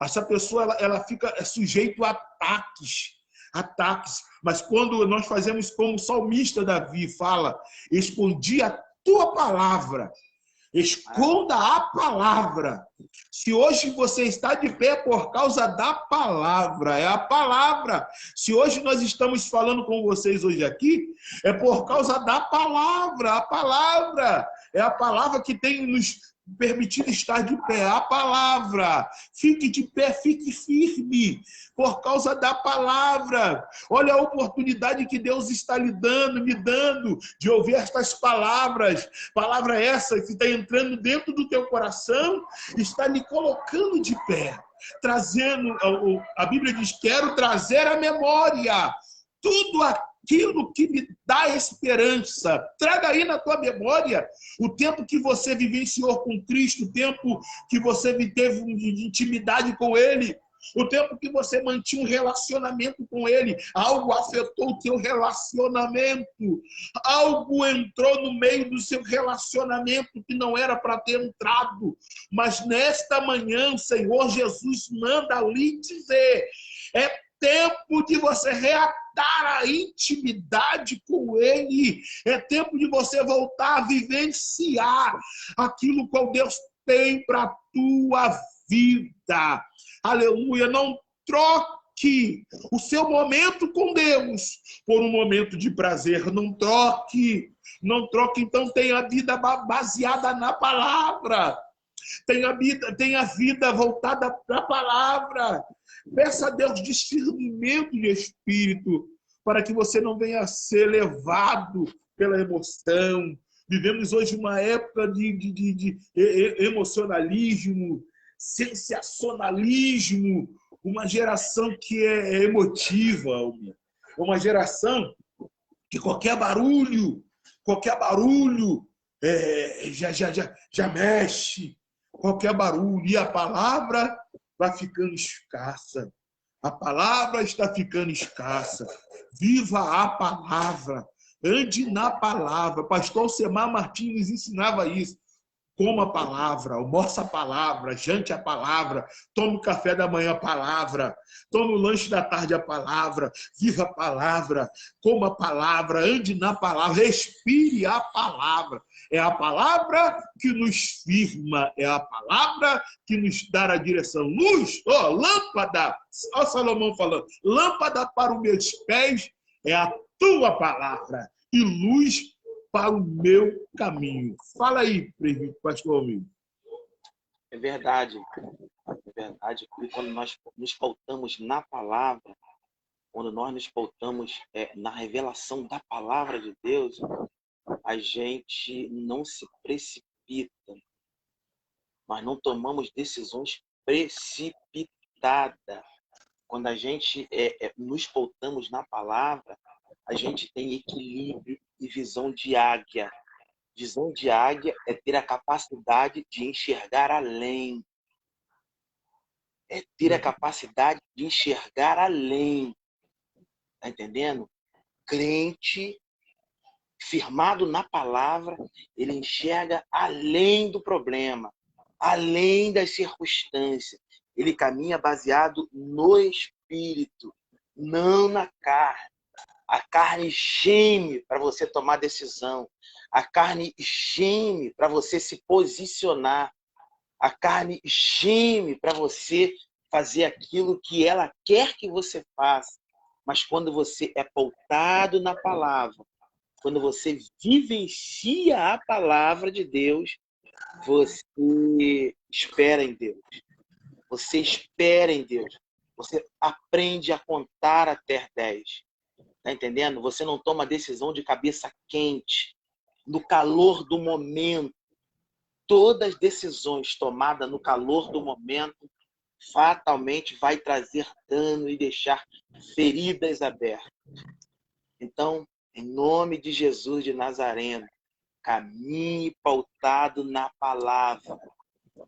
essa pessoa ela fica sujeita a ataques. Mas quando nós fazemos como o salmista Davi fala, escondi a tua palavra, esconda a palavra. Se hoje você está de pé por causa da palavra, é a palavra. Se hoje nós estamos falando com vocês hoje aqui, é por causa da palavra. A palavra é a palavra que tem nos permitido estar de pé. A palavra. Fique de pé, fique firme por causa da palavra. Olha a oportunidade que Deus está lhe dando, me dando, de ouvir estas palavras. Palavra essa que está entrando dentro do teu coração, está lhe colocando de pé. Trazendo, a Bíblia diz, quero trazer à memória tudo aquilo que me dá esperança. Traga aí na tua memória o tempo que você vivenciou com Cristo, o tempo que você teve de intimidade com Ele, o tempo que você mantinha um relacionamento com Ele. Algo afetou o teu relacionamento, algo entrou no meio do seu relacionamento que não era para ter entrado. Mas nesta manhã o Senhor Jesus manda lhe dizer, é tempo de você reatar a intimidade com Ele. É tempo de você voltar a vivenciar aquilo que Deus tem para a tua vida. Aleluia. Não troque o seu momento com Deus por um momento de prazer. Não troque. Não troque. Então tenha a vida baseada na palavra. Tenha a vida voltada para a palavra. Peça a Deus discernimento de espírito, para que você não venha a ser levado pela emoção. Vivemos hoje uma época de emocionalismo, sensacionalismo, uma geração que é emotiva, uma geração que qualquer barulho já mexe, qualquer barulho, e a palavra vai ficando escassa. A palavra está ficando escassa. Viva a palavra. Ande na palavra. Pastor Alcemar Martins ensinava isso. Coma a palavra, almoça a palavra, jante a palavra, tome o café da manhã a palavra, tome o lanche da tarde a palavra, viva a palavra, coma a palavra, ande na palavra, respire a palavra. É a palavra que nos firma, é a palavra que nos dá a direção. Luz, lâmpada, Salomão falando, lâmpada para os meus pés é a tua palavra e luz para o meu caminho. Fala aí, pastor amigo. É verdade. É verdade. E quando nós nos pautamos na palavra, quando nós nos pautamos na revelação da palavra de Deus, a gente não se precipita. Nós não tomamos decisões precipitadas. Quando a gente nos pautamos na palavra, a gente tem equilíbrio e visão de águia. Visão de águia é ter a capacidade de enxergar além. É ter a capacidade de enxergar além. Tá entendendo? Crente, firmado na palavra, ele enxerga além do problema, além das circunstâncias. Ele caminha baseado no Espírito, não na carne. A carne geme para você tomar decisão. A carne geme para você se posicionar. A carne geme para você fazer aquilo que ela quer que você faça. Mas quando você é pautado na palavra, quando você vivencia a palavra de Deus, você espera em Deus. Você espera em Deus. Você aprende a contar até 10. Tá entendendo? Você não toma decisão de cabeça quente, no calor do momento. Todas as decisões tomadas no calor do momento fatalmente vai trazer dano e deixar feridas abertas. Então, em nome de Jesus de Nazareno, caminhe pautado na palavra.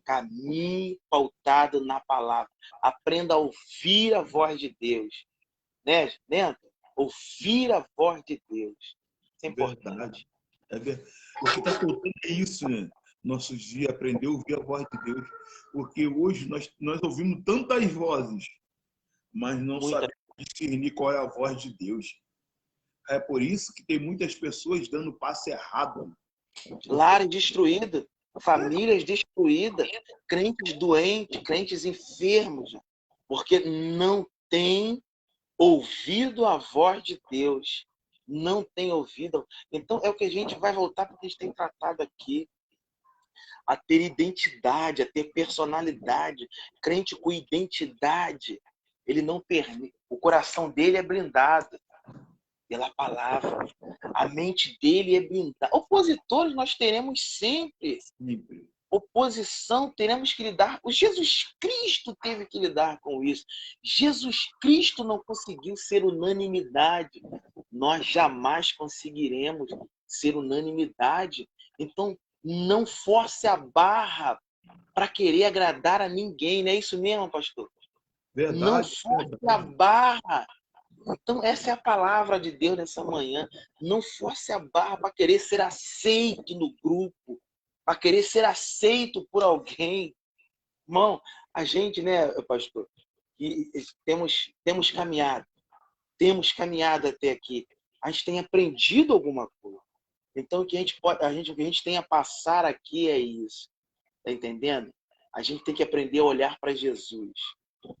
Caminhe pautado na palavra. Aprenda a ouvir a voz de Deus. Né, Neto? Ouvir a voz de Deus. Isso é importante. O que está faltando é isso, né? Nossos dias, aprender a ouvir a voz de Deus. Porque hoje nós ouvimos tantas vozes, mas não sabemos discernir qual é a voz de Deus. É por isso que tem muitas pessoas dando passo errado. Lares destruídos, famílias destruídas, crentes doentes, crentes enfermos, porque não tem ouvido a voz de Deus. Não tem ouvido. Então, é o que a gente vai voltar para o que a gente tem tratado aqui. A ter identidade, a ter personalidade. Crente com identidade. Ele não permite. O coração dele é blindado pela palavra. A mente dele é blindada. Opositores nós teremos sempre. Oposição teremos que lidar. O Jesus Cristo teve que lidar com isso. Jesus Cristo não conseguiu ser unanimidade. Nós jamais conseguiremos ser unanimidade. Então, não force a barra para querer agradar a ninguém. Não é isso mesmo, pastor? Verdade. Não force a barra. Então, essa é a palavra de Deus nessa manhã. Não force a barra para querer ser aceito no grupo, para querer ser aceito por alguém. Irmão, a gente, né, pastor, temos caminhado até aqui. A gente tem aprendido alguma coisa. Então, o que a gente tem a passar aqui é isso. Tá entendendo? A gente tem que aprender a olhar para Jesus.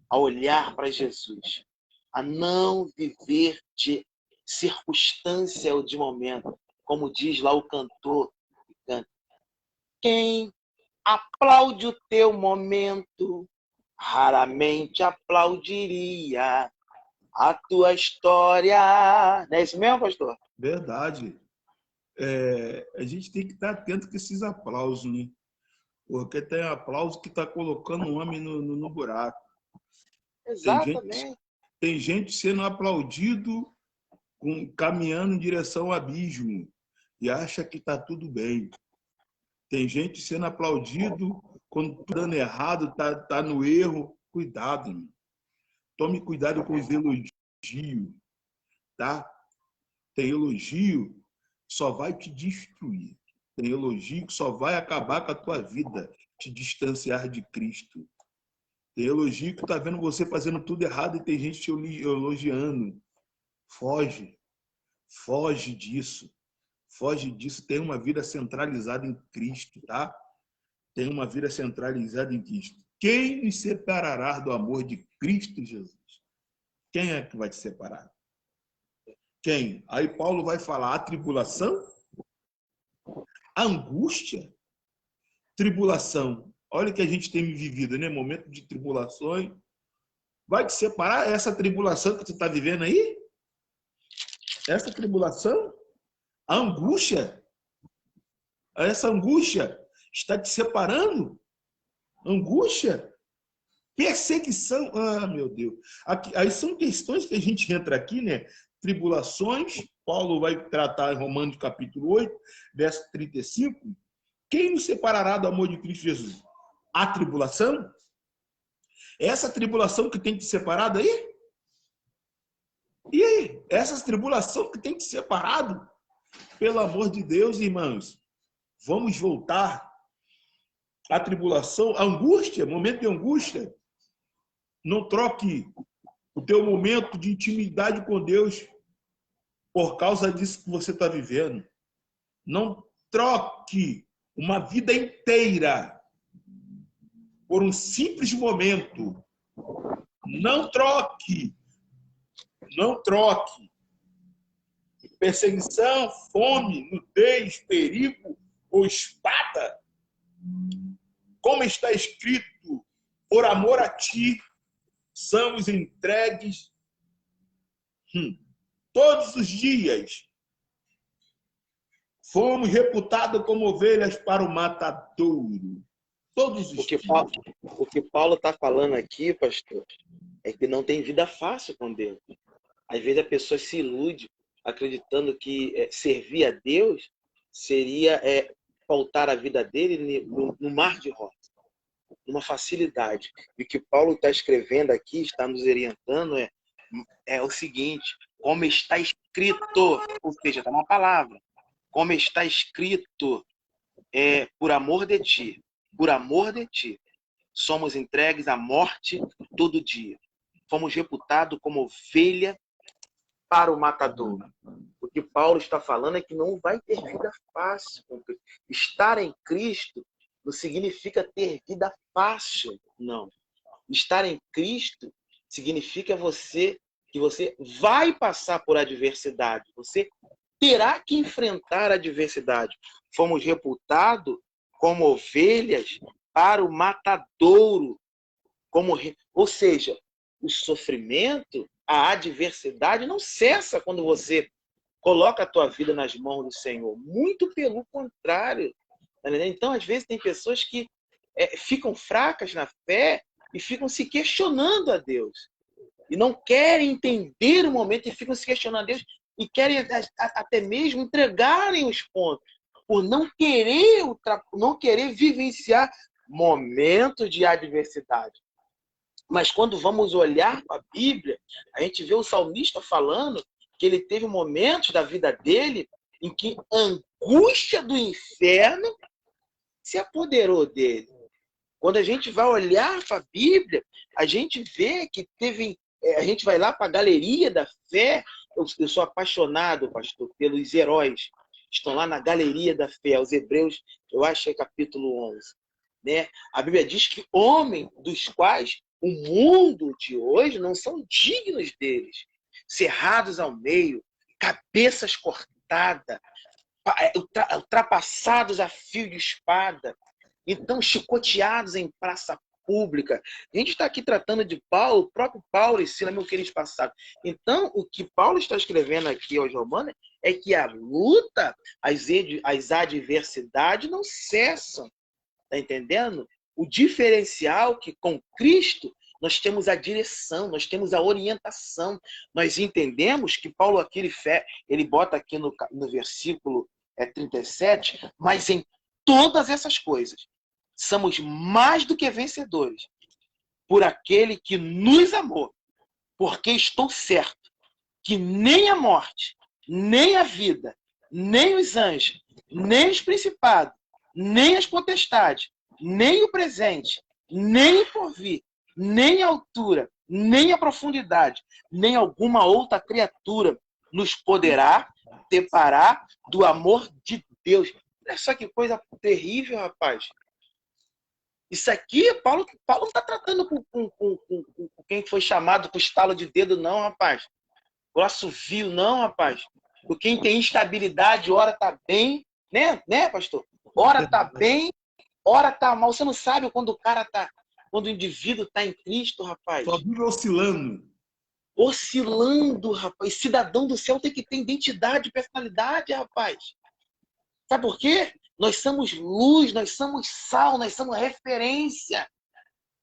A olhar para Jesus. A não viver de circunstância ou de momento. Como diz lá o cantor. Quem aplaude o teu momento, raramente aplaudiria a tua história. Não é isso mesmo, pastor? Verdade. A gente tem que estar atento com esses aplausos, né? Porque tem aplauso que está colocando o homem no buraco. Exatamente. Tem gente sendo aplaudido, caminhando em direção ao abismo e acha que está tudo bem. Tem gente sendo aplaudido quando tudo dando errado, tá no erro. Cuidado, irmão. Tome cuidado com os elogios, tá? Tem elogio que só vai te destruir. Tem elogio que só vai acabar com a tua vida, te distanciar de Cristo. Tem elogio que tá vendo você fazendo tudo errado e tem gente te elogiando. Foge. Foge disso. Foge disso. Tem uma vida centralizada em Cristo, tá? Tem uma vida centralizada em Cristo. Quem nos separará do amor de Cristo Jesus? Quem é que vai te separar? Quem? Aí Paulo vai falar a tribulação, a angústia, tribulação. Olha o que a gente tem vivido, né? Momento de tribulações. Vai te separar essa tribulação que você está vivendo aí? Essa tribulação? A angústia? Essa angústia está te separando? Angústia? Perseguição? Ah, meu Deus. Aí são questões que a gente entra aqui, né? Tribulações. Paulo vai tratar em Romanos capítulo 8, verso 35. Quem nos separará do amor de Cristo Jesus? A tribulação? Essa tribulação que tem te separado aí? E aí? Essa tribulação que tem te separado? Pelo amor de Deus, irmãos, vamos voltar à tribulação, à angústia, momento de angústia. Não troque o teu momento de intimidade com Deus por causa disso que você está vivendo. Não troque uma vida inteira por um simples momento. Não troque. Não troque. Perseguição, fome, nudez, perigo ou espada. Como está escrito, por amor a ti, somos entregues todos os dias. Fomos reputados como ovelhas para o matadouro. Todos os dias. O que Paulo está falando aqui, pastor, é que não tem vida fácil com Deus. Às vezes a pessoa se ilude acreditando que servir a Deus seria pautar a vida dele no mar de rosas. numa facilidade. E o que Paulo está escrevendo aqui, está nos orientando, é o seguinte: como está escrito, ou seja, está na palavra, como está escrito, por amor de ti, somos entregues à morte todo dia. Fomos reputados como ovelha para o matador. O que Paulo está falando é que não vai ter vida fácil. Estar em Cristo não significa ter vida fácil, não. Estar em Cristo significa que você vai passar por adversidade. Você terá que enfrentar a adversidade. Fomos reputados como ovelhas para o matadouro. Ou seja, o sofrimento, a adversidade não cessa quando você coloca a tua vida nas mãos do Senhor. Muito pelo contrário. Então, às vezes, tem pessoas que ficam fracas na fé e ficam se questionando a Deus. E não querem entender o momento e ficam se questionando a Deus e querem até mesmo entregarem os pontos por não querer vivenciar momentos de adversidade. Mas quando vamos olhar para a Bíblia, a gente vê o salmista falando que ele teve momentos da vida dele em que a angústia do inferno se apoderou dele. Quando a gente vai olhar para a Bíblia, a gente vê que a gente vai lá para a galeria da fé. Eu sou apaixonado, pastor, pelos heróis. Estão lá na galeria da fé, os Hebreus, eu acho que é capítulo 11. Né? A Bíblia diz que homens dos quais o mundo de hoje não são dignos deles. Cerrados ao meio, cabeças cortadas, ultrapassados a fio de espada, então chicoteados em praça pública. A gente está aqui tratando de Paulo, o próprio Paulo e Silas, meu querido passado. Então, o que Paulo está escrevendo aqui aos Romanos é que a luta, as adversidades não cessam. Está entendendo? O diferencial que com Cristo nós temos a direção, nós temos a orientação. Nós entendemos que Paulo aqui ele bota aqui no versículo 37, mas em todas essas coisas somos mais do que vencedores por aquele que nos amou, porque estou certo que nem a morte, nem a vida, nem os anjos, nem os principados, nem as potestades, nem o presente, nem o porvir, nem a altura, nem a profundidade, nem alguma outra criatura nos poderá separar do amor de Deus. Olha só que coisa terrível, rapaz. Isso aqui, Paulo não está tratando com quem foi chamado para o estalo de dedo, não, rapaz. Grosso vil, não, rapaz. Com quem tem instabilidade, ora está bem, né, pastor? Ora está bem, ora está mal. Você não sabe quando quando o indivíduo está em Cristo, rapaz. Só vive oscilando. Oscilando, rapaz. Cidadão do céu tem que ter identidade, personalidade, rapaz. Sabe por quê? Nós somos luz, nós somos sal, nós somos referência.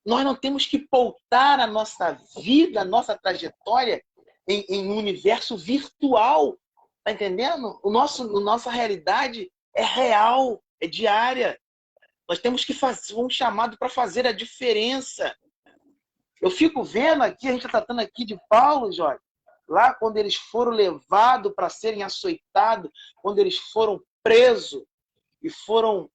Nós não temos que pautar a nossa vida, a nossa trajetória em um universo virtual. Tá entendendo? Nossa realidade é real, é diária. Nós temos que fazer um chamado para fazer a diferença. Eu fico vendo aqui, a gente está tratando aqui de Paulo, Jorge, lá quando eles foram levados para serem açoitados, quando eles foram presos, e foram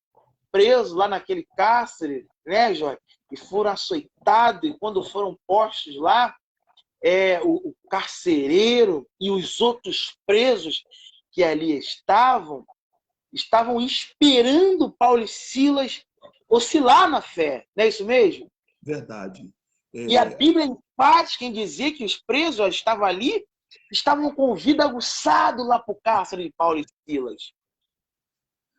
presos lá naquele cárcere, né, Jorge? E foram açoitados, e quando foram postos lá, o carcereiro e os outros presos que ali estavam esperando Paulo e Silas oscilar na fé. Não é isso mesmo? Verdade. E a Bíblia é enfática em dizer que os presos estavam ali, estavam com o vidro aguçado lá para o cárcere de Paulo e Silas.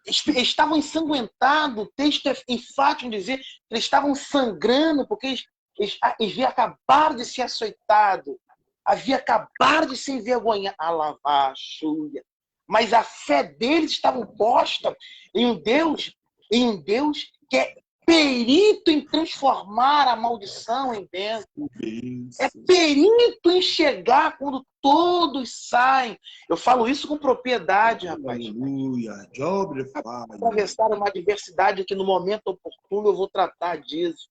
Estavam ensanguentados, o texto é enfático em dizer que eles estavam sangrando, porque eles haviam acabado de ser açoitados, haviam acabado de se envergonhar, mas a fé deles estava posta em um Deus que é perito em transformar a maldição em bênção. É perito em chegar quando todos saem. Eu falo isso com propriedade, rapaz. Aleluia. Atravessar uma adversidade que no momento oportuno eu vou tratar disso.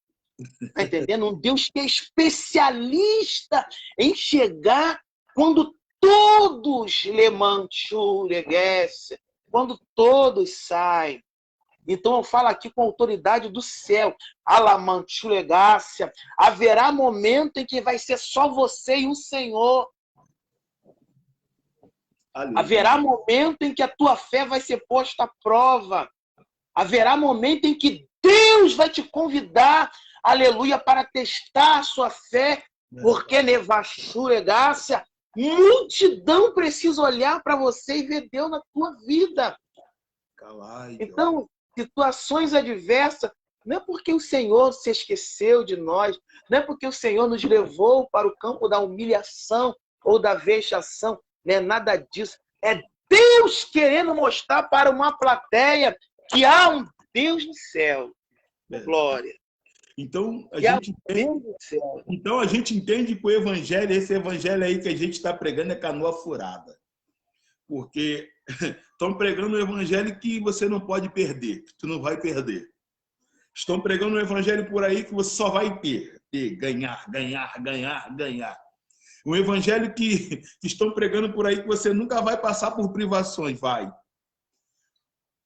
Tá entendendo? Um Deus que é especialista em chegar quando todos lemanchureguesse, quando todos saem. Então eu falo aqui com a autoridade do céu. Alamanchuregácia. Haverá momento em que vai ser só você e o Senhor. Aleluia. Haverá momento em que a tua fé vai ser posta à prova. Haverá momento em que Deus vai te convidar, aleluia, para testar a sua fé, porque nevaschuregácia, multidão precisa olhar para você e ver Deus na tua vida. Então, situações adversas, não é porque o Senhor se esqueceu de nós, não é porque o Senhor nos levou para o campo da humilhação ou da vexação, não é nada disso. É Deus querendo mostrar para uma plateia que há um Deus no céu. Glória. Então a gente entende que o evangelho, esse evangelho aí que a gente está pregando é canoa furada. Porque estão pregando um evangelho que você não pode perder, que tu não vai perder. Estão pregando um evangelho por aí que você só vai ter, ganhar. Um evangelho que estão pregando por aí que você nunca vai passar por privações, vai.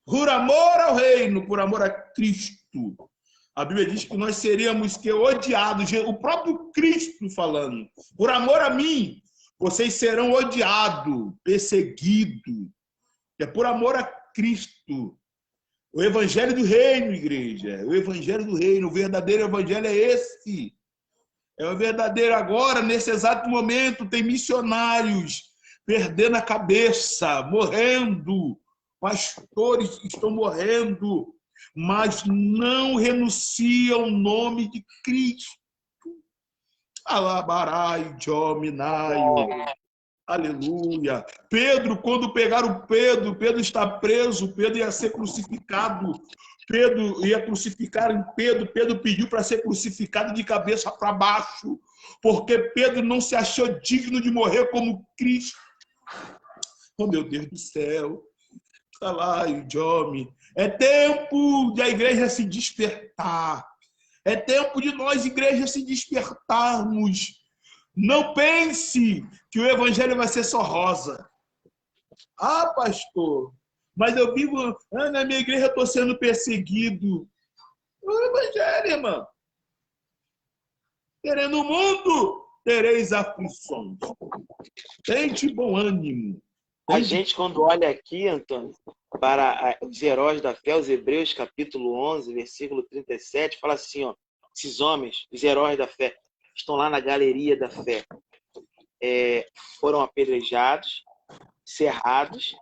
Por amor ao reino, por amor a Cristo. A Bíblia diz que nós seríamos odiados, o próprio Cristo falando. Por amor a mim, vocês serão odiados, perseguidos. É por amor a Cristo. O evangelho do reino, igreja. O evangelho do reino, o verdadeiro evangelho é esse. É o verdadeiro agora, nesse exato momento, tem missionários perdendo a cabeça, morrendo. Pastores estão morrendo, mas não renunciam ao nome de Cristo. Alabarai, Jominaio. Aleluia. Pedro, quando pegaram Pedro está preso, Pedro ia ser crucificado. Pedro ia crucificar em Pedro. Pedro pediu para ser crucificado de cabeça para baixo, porque Pedro não se achou digno de morrer como Cristo. Oh, meu Deus do céu. Está lá, Jome. É tempo de a igreja se despertar. É tempo de nós, igreja, se despertarmos. Não pense que o evangelho vai ser só rosa. Ah, pastor, mas eu vivo, na minha igreja estou sendo perseguido. O evangelho, irmão. Querendo o mundo, tereis aflições. Tente bom ânimo. A gente, quando olha aqui, Antônio, para os heróis da fé, os Hebreus, capítulo 11, versículo 37, fala assim, ó, esses homens, os heróis da fé, estão lá na galeria da fé. Foram apedrejados, cerrados,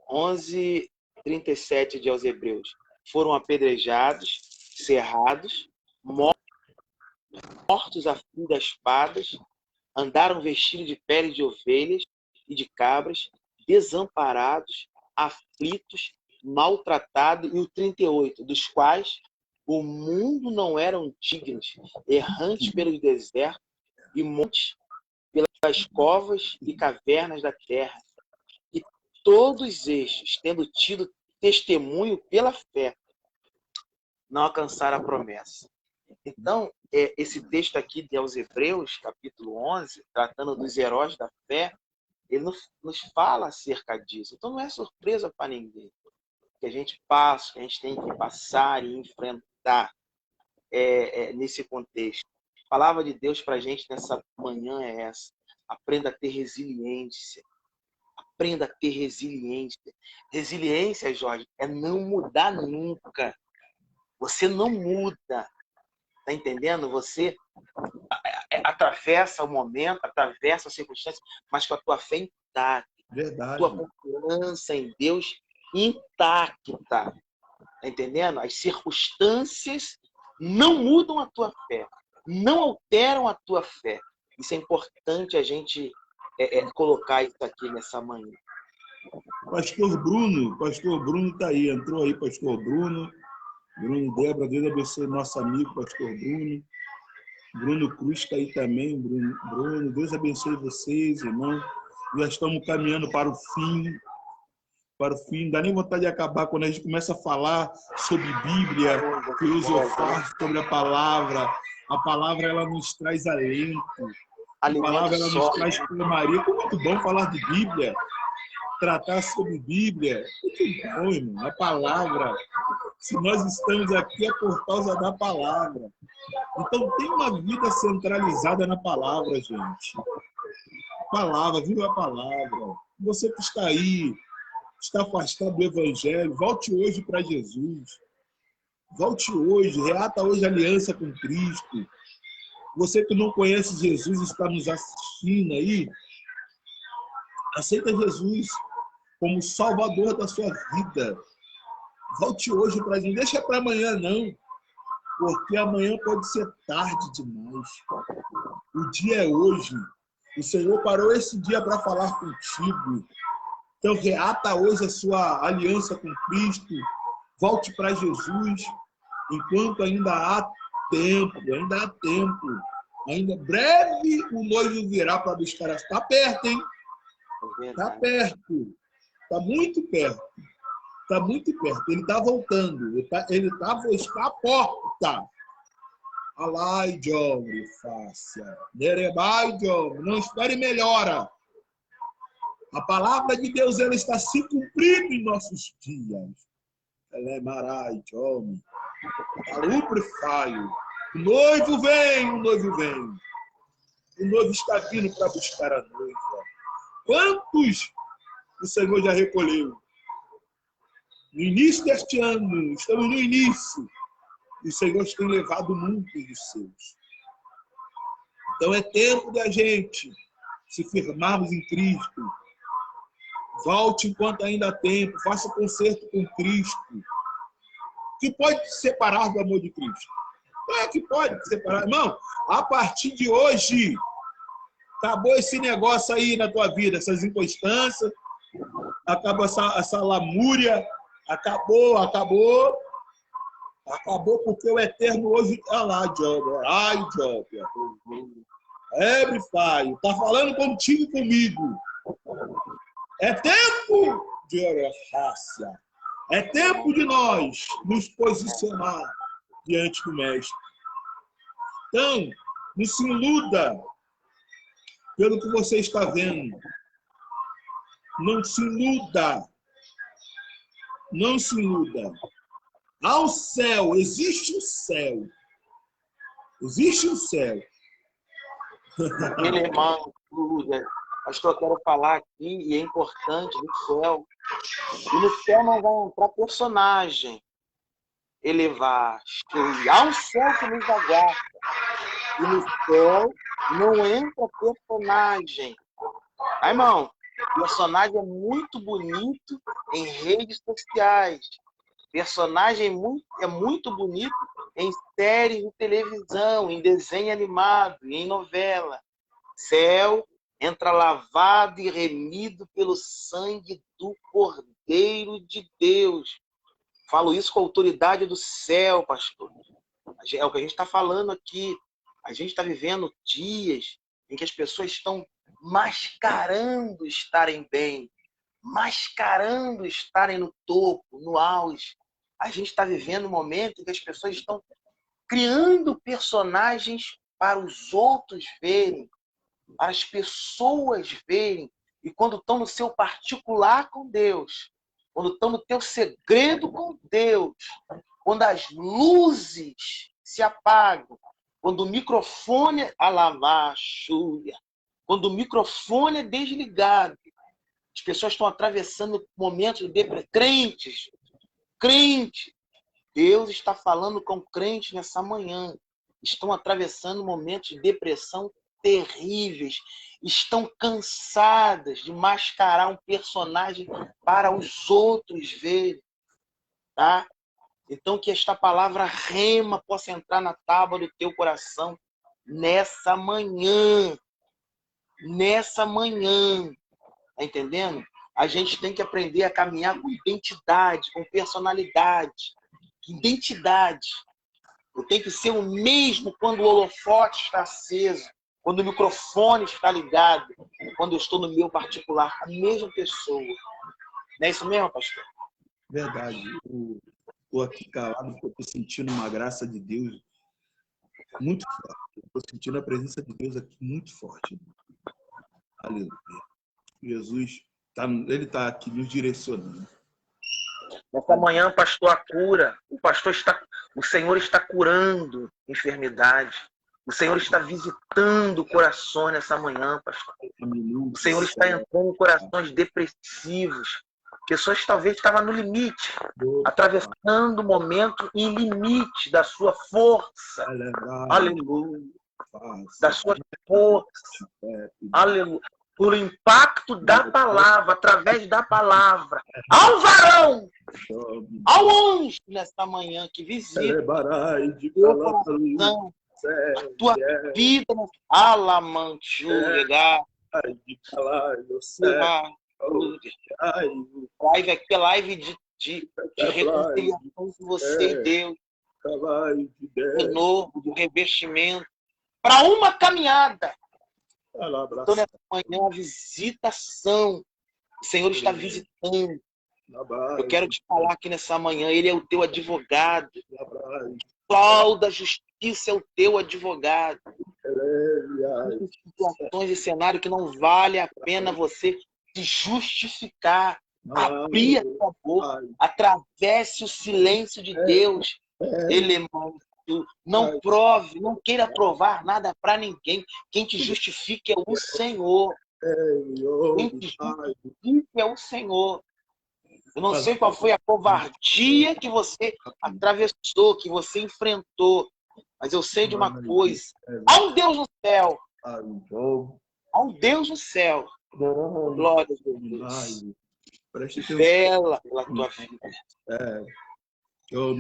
11:37 de aos Hebreus. Foram apedrejados, cerrados, mortos a fio das espadas, andaram vestidos de pele de ovelhas e de cabras, desamparados, aflitos, maltratados, e o 38, dos quais o mundo não eram dignos, errantes pelo deserto e montes, pelas covas e cavernas da terra. E todos estes, tendo tido testemunho pela fé, não alcançaram a promessa. Então, esse texto aqui de aos Hebreus, capítulo 11, tratando dos heróis da fé, ele nos fala acerca disso. Então, não é surpresa para ninguém que a gente passa, que a gente tem que passar e enfrentar nesse contexto. A palavra de Deus para a gente nessa manhã é essa. Aprenda a ter resiliência. Aprenda a ter resiliência. Resiliência, Jorge, é não mudar nunca. Você não muda. Está entendendo? Você atravessa o momento, atravessa a circunstância, mas com a tua fé intacta. Verdade. Tua confiança em Deus intacta. Está entendendo? As circunstâncias não mudam a tua fé, não alteram a tua fé. Isso é importante a gente colocar isso aqui nessa manhã. Pastor Bruno está aí, entrou aí, pastor Bruno. Bruno Débora, Deus abençoe nosso amigo, pastor Bruno. Bruno Cruz está aí também, Bruno. Deus abençoe vocês, irmão. Já estamos caminhando para o fim. Não dá nem vontade de acabar quando a gente começa a falar sobre Bíblia, filosofar sobre a palavra. A palavra, ela nos traz alento. A Alimento palavra, ela nos só. traz calmaria. Como é muito bom falar de Bíblia, tratar sobre Bíblia. Muito bom, irmão. A palavra, se nós estamos aqui é por causa da palavra. Então, tem uma vida centralizada na palavra, gente. Palavra, viva a palavra. Você que está aí, está afastado do Evangelho, volte hoje para Jesus. Volte hoje, reata hoje a aliança com Cristo. Você que não conhece Jesus, está nos assistindo aí, aceita Jesus como Salvador da sua vida. Volte hoje para Jesus. Deixa para amanhã, não. Porque amanhã pode ser tarde demais. O dia é hoje. O Senhor parou esse dia para falar contigo. Então, reata hoje a sua aliança com Cristo. Volte para Jesus, enquanto ainda há tempo, ainda há tempo. Ainda breve o noivo virá para buscar. Está perto, hein? Está perto. Está muito perto. Está muito perto. Ele está voltando. Ele está à porta. Alai, Jovem, fácia. Nerebai, Jovem. Não espere melhora. A palavra de Deus, ela está se cumprindo em nossos dias. Ela é marai, Jovem. Alupre faio. O noivo vem, o noivo vem. O noivo está vindo para buscar a noiva. Quantos o Senhor já recolheu? No início deste ano, estamos no início. E o Senhor tem levado muitos dos seus. Então é tempo da gente se firmarmos em Cristo. Volte enquanto ainda há tempo. Faça concerto com Cristo. Que pode te separar do amor de Cristo? É que pode te separar. Irmão, a partir de hoje, acabou esse negócio aí na tua vida, essas inconstâncias, acabou essa lamúria, acabou porque o Eterno hoje está lá, Job. Ai, Job. Fire, está falando contigo e comigo. É tempo de oração. É tempo de nós nos posicionar diante do Mestre. Então, não se iluda pelo que você está vendo. Não se iluda. Não se iluda. Há o céu, existe o céu. Existe o céu. Aquele irmão, pastor, eu quero falar aqui, e é importante, no céu. E no céu não vai entrar personagem. Ele vai há um céu que nos aguarda. E no céu não entra personagem. Aí, irmão, personagem é muito bonito em redes sociais. Personagem é muito bonito em séries de televisão, em desenho animado, em novela. Céu entra lavado e remido pelo sangue do Cordeiro de Deus. Falo isso com a autoridade do céu, pastor. É o que a gente está falando aqui. A gente está vivendo dias em que as pessoas estão mascarando estarem bem, mascarando estarem no topo, no auge. A gente está vivendo um momento em que as pessoas estão criando personagens para os outros verem, para as pessoas verem. E quando estão no seu particular com Deus, quando estão no teu segredo com Deus, quando as luzes se apagam, quando o microfone quando o microfone é desligado, as pessoas estão atravessando momentos de depressão. Crente, Deus está falando com crentes nessa manhã. Estão atravessando momentos de depressão terríveis. Estão cansadas de mascarar um personagem para os outros verem. Tá? Então, que esta palavra rema possa entrar na tábua do teu coração nessa manhã. Nessa manhã. Tá entendendo? A gente tem que aprender a caminhar com identidade, com personalidade. Identidade. Eu tenho que ser o mesmo quando o holofote está aceso, quando o microfone está ligado, quando eu estou no meu particular, a mesma pessoa. Não é isso mesmo, pastor? Verdade. Estou aqui calado porque estou sentindo uma graça de Deus Muito forte. Estou sentindo a presença de Deus aqui muito forte. Aleluia. Jesus, ele está aqui nos direcionando. Nessa manhã, pastor, a cura. O Senhor está curando enfermidade. O Senhor está visitando corações nessa manhã, pastor. O Senhor está entrando em corações depressivos. Pessoas talvez estavam no limite, atravessando o momento em limite da sua força. Aleluia. Da sua força. Aleluia. Por impacto da palavra, através da palavra. Ao varão, ao anjo nesta manhã que visita o teu coração, a tua vida. Alamanchurega. Live aqui é live de reconciliação com você e Deus. De novo, de revestimento. Para uma caminhada. Então, nessa manhã, a visitação. O Senhor está visitando. Eu quero te falar aqui nessa manhã, Ele é o teu advogado. O da justiça é o teu advogado. Tem situações e cenário que não vale a pena você se justificar. Abrir a sua boca. Atravesse o silêncio de Deus. Ele é não prove, não queira provar nada para ninguém. Quem te justifica é o Senhor. Quem te justifica é o Senhor. Eu não sei qual foi a covardia que você atravessou, que você enfrentou, mas eu sei de uma coisa. Há um Deus no céu. Há um Deus no céu. Glória a Deus. Vela pela tua vida.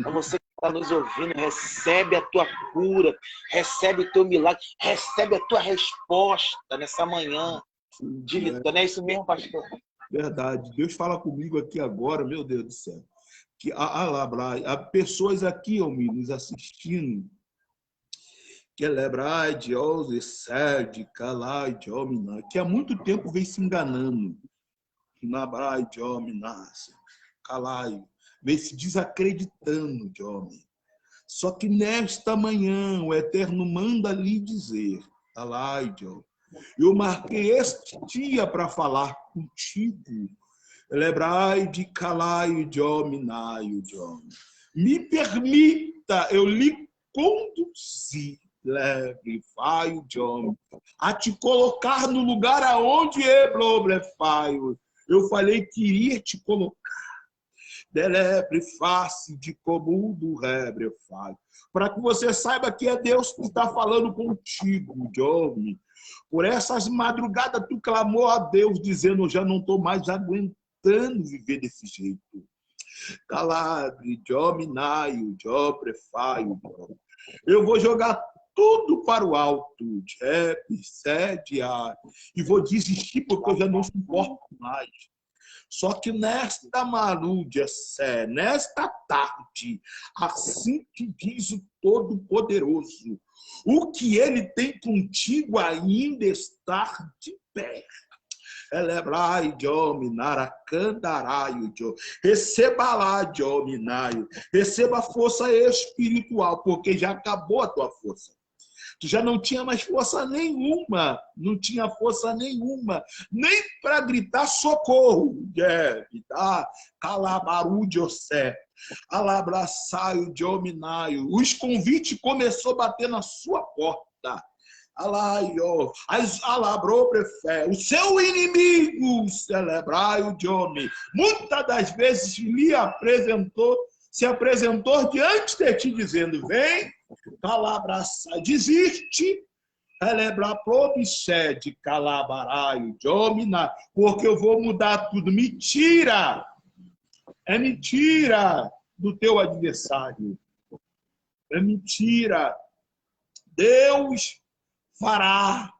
Para você que está nos ouvindo, recebe a tua cura, recebe o teu milagre, recebe a tua resposta nessa manhã de vitória. Não é isso mesmo, pastor? Verdade. Deus fala comigo aqui agora, meu Deus do céu. Que há pessoas aqui, nos assistindo, que há muito tempo vem se enganando. Vem se desacreditando de homem. Só que nesta manhã o Eterno manda lhe dizer, eu marquei este dia para falar contigo. Me permita eu lhe conduzir, a te colocar no lugar aonde eu falei que iria te colocar. Para que você saiba que é Deus que está falando contigo, Johnny. Por essas madrugadas tu clamou a Deus dizendo, eu já não estou mais aguentando viver desse jeito. Eu vou jogar tudo para o alto, e vou desistir porque eu já não suporto mais. Só que nesta marúdia, nesta tarde, assim que diz o Todo-Poderoso, o que ele tem contigo ainda está de pé. Receba lá, receba força espiritual, porque já acabou a tua força. Tu já não tinha mais força nenhuma, não tinha força nenhuma, nem para gritar socorro. Alabraçaio de ominaio. Os convites começou a bater na sua porta. O seu inimigo, celebraio de homem, muitas das vezes se apresentou diante de ti, dizendo, vem, calabraça, desiste, celebrar probicede, calabaraio, de omina, porque eu vou mudar tudo. Mentira! É mentira do teu adversário. É mentira. Deus fará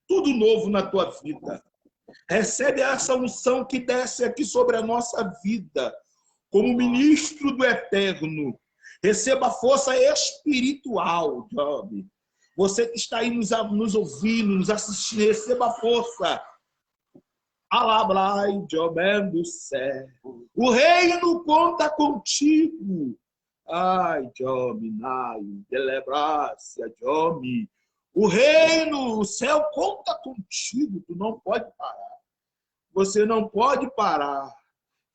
tudo novo na tua vida. Recebe essa unção que desce aqui sobre a nossa vida, como ministro do Eterno. Receba força espiritual, Job. Você que está aí nos ouvindo, nos assistindo, receba força. Alabrai, Jobem do céu. O reino conta contigo. Ai, Jomi, Naio, Delebrácia, Jomi. O reino, o céu conta contigo, tu não pode parar. Você não pode parar.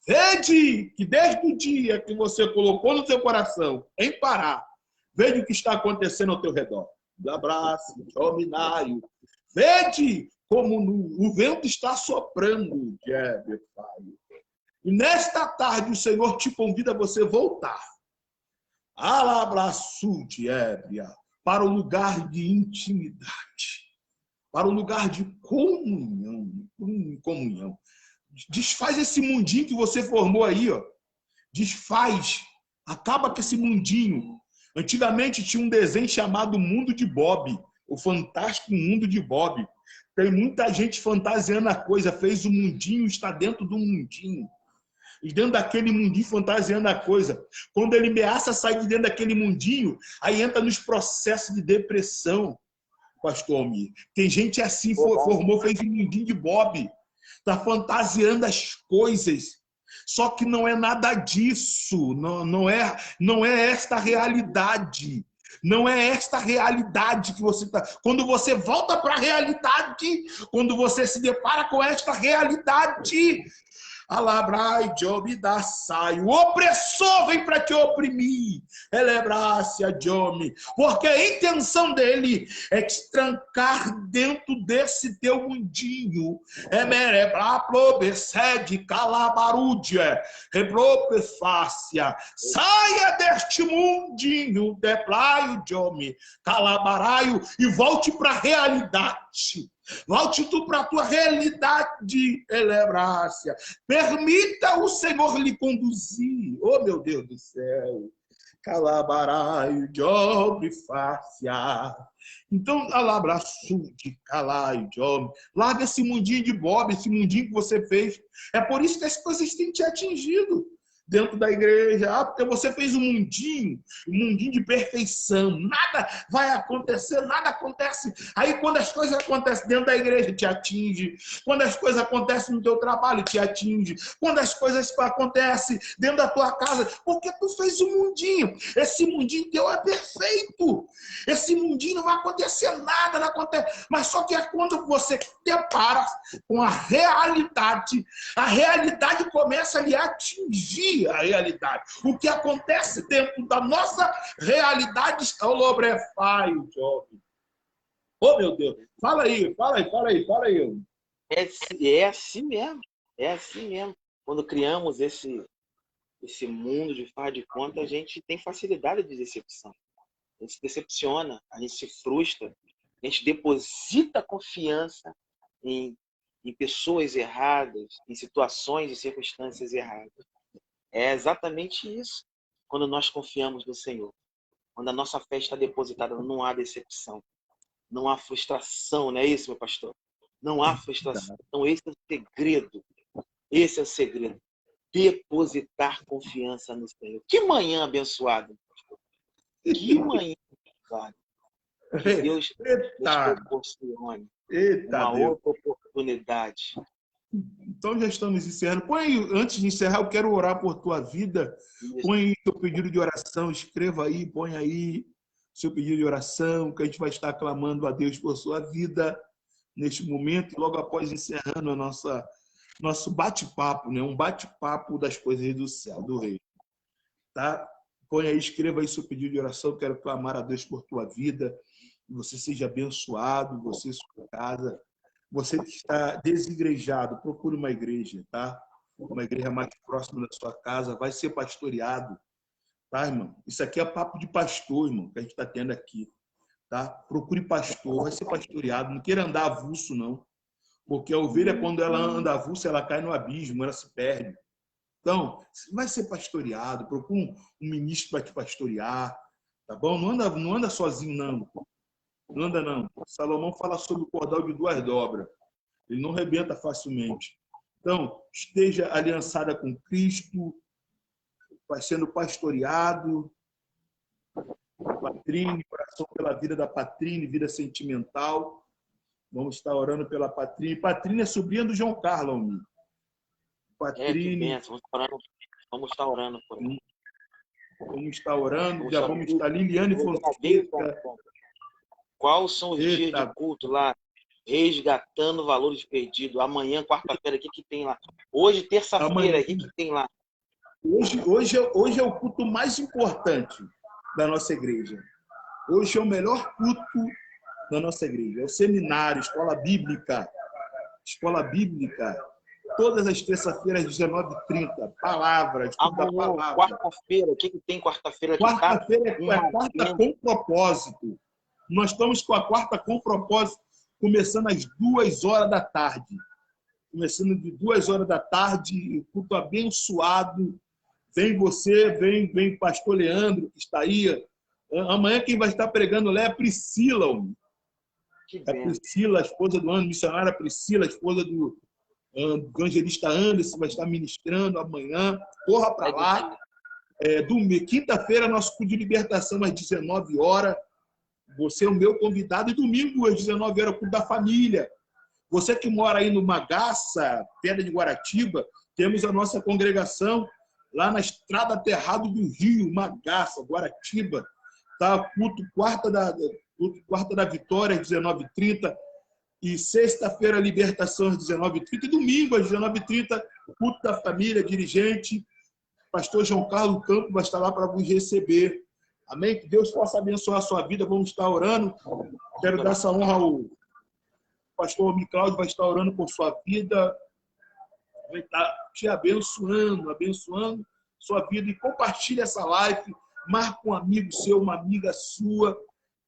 Vede que desde o dia que você colocou no seu coração em parar, veja o que está acontecendo ao teu redor. Abraço, Jominaio. Vede como o vento está soprando, e nesta tarde o Senhor te convida a você voltar. Alabraçu, Diébria, para o lugar de intimidade, para o lugar de comunhão, comunhão. Desfaz esse mundinho que você formou aí, ó. Desfaz. Acaba com esse mundinho. Antigamente tinha um desenho chamado Mundo de Bob, o Fantástico Mundo de Bob. Tem muita gente fantasiando a coisa, fez o mundinho, está dentro do mundinho. E dentro daquele mundinho fantasiando a coisa. Quando ele ameaça sair de dentro daquele mundinho, aí entra nos processos de depressão, pastor Almir. Tem gente assim, formou, fez um mundinho de Bob. Está fantasiando as coisas. Só que não é nada disso. Não é esta realidade. Não é esta realidade que você está... Quando você volta para a realidade, quando você se depara com esta realidade... Alabrai, Job, da sai. O opressor vem para te oprimir. Elebrácia, Job. Porque a intenção dele é te trancar dentro desse teu mundinho. Emerebra, plobecede, calabarúdia, reblopefácia. Saia deste mundinho, deplaio, Job, calabaraio, e volte para a realidade. Volte tu para a tua realidade, Elebrácia. Permita o Senhor lhe conduzir. Oh, meu Deus do céu. Calabaraio, Job, fácia. Então, alabraçu de calaio, Job. Larga esse mundinho de Bob, esse mundinho que você fez. É por isso que as coisas têm te atingido dentro da igreja. Porque você fez um mundinho de perfeição. Nada vai acontecer, nada acontece. Aí quando as coisas acontecem dentro da igreja, te atinge. Quando as coisas acontecem no teu trabalho, te atinge. Quando as coisas acontecem dentro da tua casa, porque tu fez um mundinho. Esse mundinho teu é perfeito. Esse mundinho não vai acontecer nada, não acontece. Mas só que é quando você depara com a realidade começa a lhe atingir a realidade. O que acontece dentro da nossa realidade está o lobrefaio, Job. Oh, meu Deus. Fala aí. É assim mesmo. É assim mesmo. Quando criamos esse mundo de faz de conta, a gente tem facilidade de decepção. A gente se decepciona, a gente se frustra, a gente deposita confiança em pessoas erradas, em situações e circunstâncias erradas. É exatamente isso. Quando nós confiamos no Senhor, quando a nossa fé está depositada, não há decepção, não há frustração, não é isso, meu pastor? Não há frustração. Então, esse é o segredo. Esse é o segredo. Depositar confiança no Senhor. Que manhã abençoada. Que manhã abençoada. Que Deus nos proporcione uma outra oportunidade. Então já estamos encerrando. Põe aí, antes de encerrar, eu quero orar por tua vida. Põe aí teu pedido de oração, escreva aí, põe aí seu pedido de oração, que a gente vai estar clamando a Deus por sua vida neste momento, e logo após encerrando a nosso bate-papo, né? Um bate-papo das coisas do céu, do rei. Tá? Põe aí, escreva aí seu pedido de oração, quero clamar a Deus por tua vida, que você seja abençoado, você e sua casa. Você que está desigrejado, procure uma igreja, tá? Uma igreja mais próxima da sua casa, vai ser pastoreado, tá, irmão? Isso aqui é papo de pastor, irmão, que a gente está tendo aqui, tá? Procure pastor, vai ser pastoreado, não queira andar avulso, não. Porque a ovelha, quando ela anda avulso, ela cai no abismo, ela se perde. Então, vai ser pastoreado, procure um ministro para te pastorear, tá bom? Não anda sozinho, não. Não anda, não. Salomão fala sobre o cordal de 2 dobras. Ele não rebenta facilmente. Então, esteja aliançada com Cristo, vai sendo pastoreado. Patrine, oração pela vida da Patrine, vida sentimental. Vamos estar orando pela Patrine. Patrine é sobrinha do João Carlos, amigo. Patrine. Vamos estar orando por ela. Vamos estar orando, já vamos estar Liliane Fonseca. Quais são os dias de culto lá? Resgatando valores perdidos. Amanhã, quarta-feira, o que tem lá? Hoje, terça-feira, o que tem lá? Hoje é o culto mais importante da nossa igreja. Hoje é o melhor culto da nossa igreja. É o seminário, escola bíblica. Escola bíblica. Todas as terças-feiras, às 19h30. Palavras. Amanhã, quarta-feira. O que tem quarta-feira? Quarta-feira é a quarta com propósito. Nós estamos com a quarta com propósito, começando às 2h da tarde. Começando de 2h da tarde, o culto abençoado. Vem você, vem pastor Leandro, que está aí. Amanhã quem vai estar pregando lá é a Priscila. A Priscila, a esposa do Anderson, missionária Priscila, a esposa do evangelista Anderson, vai estar ministrando amanhã. Corra para lá. Quinta-feira, nosso culto de libertação às 19h. Você é o meu convidado. E domingo, às 19h, o culto da família. Você que mora aí no Magaça, Pedra de Guaratiba, temos a nossa congregação lá na Estrada Aterrado do Rio, Magaça, Guaratiba. Tá? Culto quarta da Vitória, às 19h30. E sexta-feira, libertação, às 19h30. E domingo, às 19h30, culto da família, dirigente. Pastor João Carlos Campos vai estar lá para vos receber. Amém? Que Deus possa abençoar a sua vida. Vamos estar orando. Quero dar essa honra ao pastor Cláudio, vai estar orando por sua vida. Vai estar te abençoando sua vida. E compartilhe essa live. Marque um amigo seu, uma amiga sua,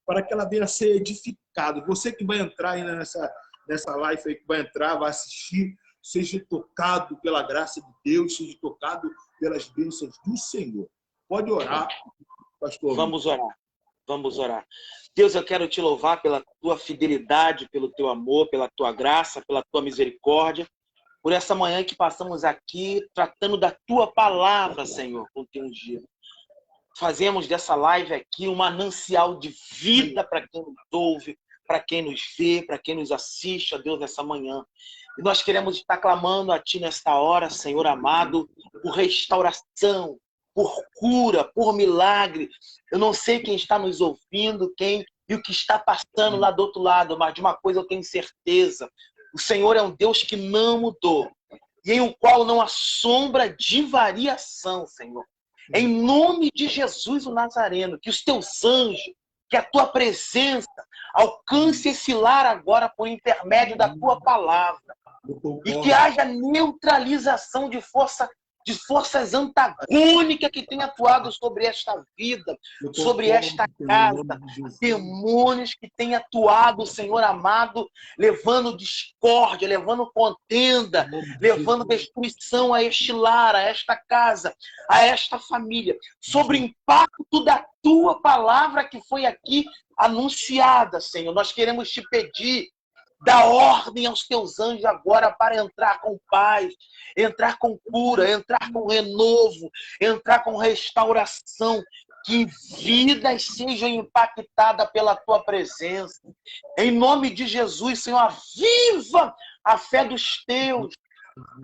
para que ela venha a ser edificada. Você que vai entrar aí nessa live, aí, que vai entrar, vai assistir, seja tocado pela graça de Deus, seja tocado pelas bênçãos do Senhor. Pode orar, pastor. Vamos orar. Deus, eu quero te louvar pela tua fidelidade, pelo teu amor, pela tua graça, pela tua misericórdia, por essa manhã que passamos aqui tratando da tua palavra, Senhor, com o teu dia. Fazemos dessa live aqui um manancial de vida para quem nos ouve, para quem nos vê, para quem nos assiste, ó Deus, nessa manhã. E nós queremos estar clamando a Ti nesta hora, Senhor amado, por restauração, por cura, por milagre. Eu não sei quem está nos ouvindo, e o que está passando lá do outro lado, mas de uma coisa eu tenho certeza. O Senhor é um Deus que não mudou, e em o qual não há sombra de variação, Senhor. Em nome de Jesus, o Nazareno, que os teus anjos, que a tua presença alcance esse lar agora por intermédio da tua palavra. E que haja neutralização de forças antagônicas que têm atuado sobre esta vida, sobre esta casa. Demônios que têm atuado, Senhor amado, levando discórdia, levando contenda, levando destruição a este lar, a esta casa, a esta família. Sobre o impacto da tua palavra que foi aqui anunciada, Senhor. Nós queremos te pedir, dá ordem aos teus anjos agora para entrar com paz, entrar com cura, entrar com renovo, entrar com restauração, que vidas sejam impactadas pela tua presença. Em nome de Jesus, Senhor, aviva a fé dos teus.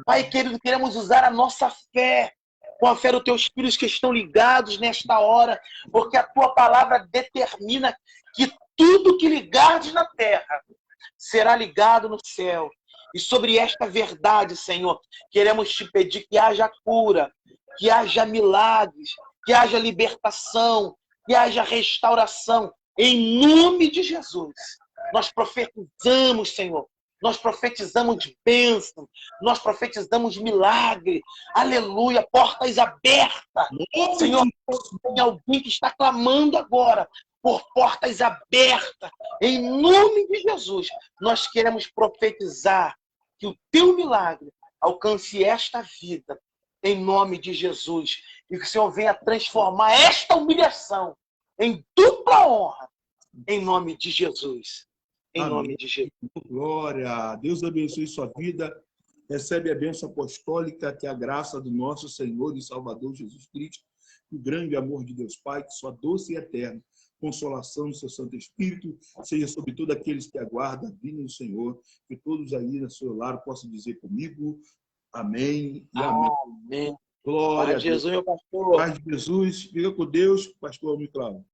Pai querido, queremos usar a nossa fé, com a fé dos teus filhos que estão ligados nesta hora, porque a tua palavra determina que tudo que ligares na terra será ligado no céu. E sobre esta verdade, Senhor, queremos te pedir que haja cura, que haja milagres, que haja libertação, que haja restauração. Em nome de Jesus, nós profetizamos, Senhor. Nós profetizamos bênção, nós profetizamos milagre. Aleluia, portas abertas. Senhor, tem alguém que está clamando agora por portas abertas. Em nome de Jesus, nós queremos profetizar que o teu milagre alcance esta vida, em nome de Jesus. E que o Senhor venha transformar esta humilhação em dupla honra, em nome de Jesus. Em Amém. Nome de Jesus. Glória. Deus abençoe sua vida. Recebe a bênção apostólica, que a graça do nosso Senhor e Salvador Jesus Cristo, o grande amor de Deus Pai, que sua doce e eterna consolação do seu Santo Espírito seja sobre todos aqueles que aguardam a vinda do Senhor, que todos aí no seu lar possam dizer comigo, amém e amém. Amém. Glória a Paz de Deus. Jesus, meu pastor. Paz de Jesus. Fica com Deus, pastor Miclau.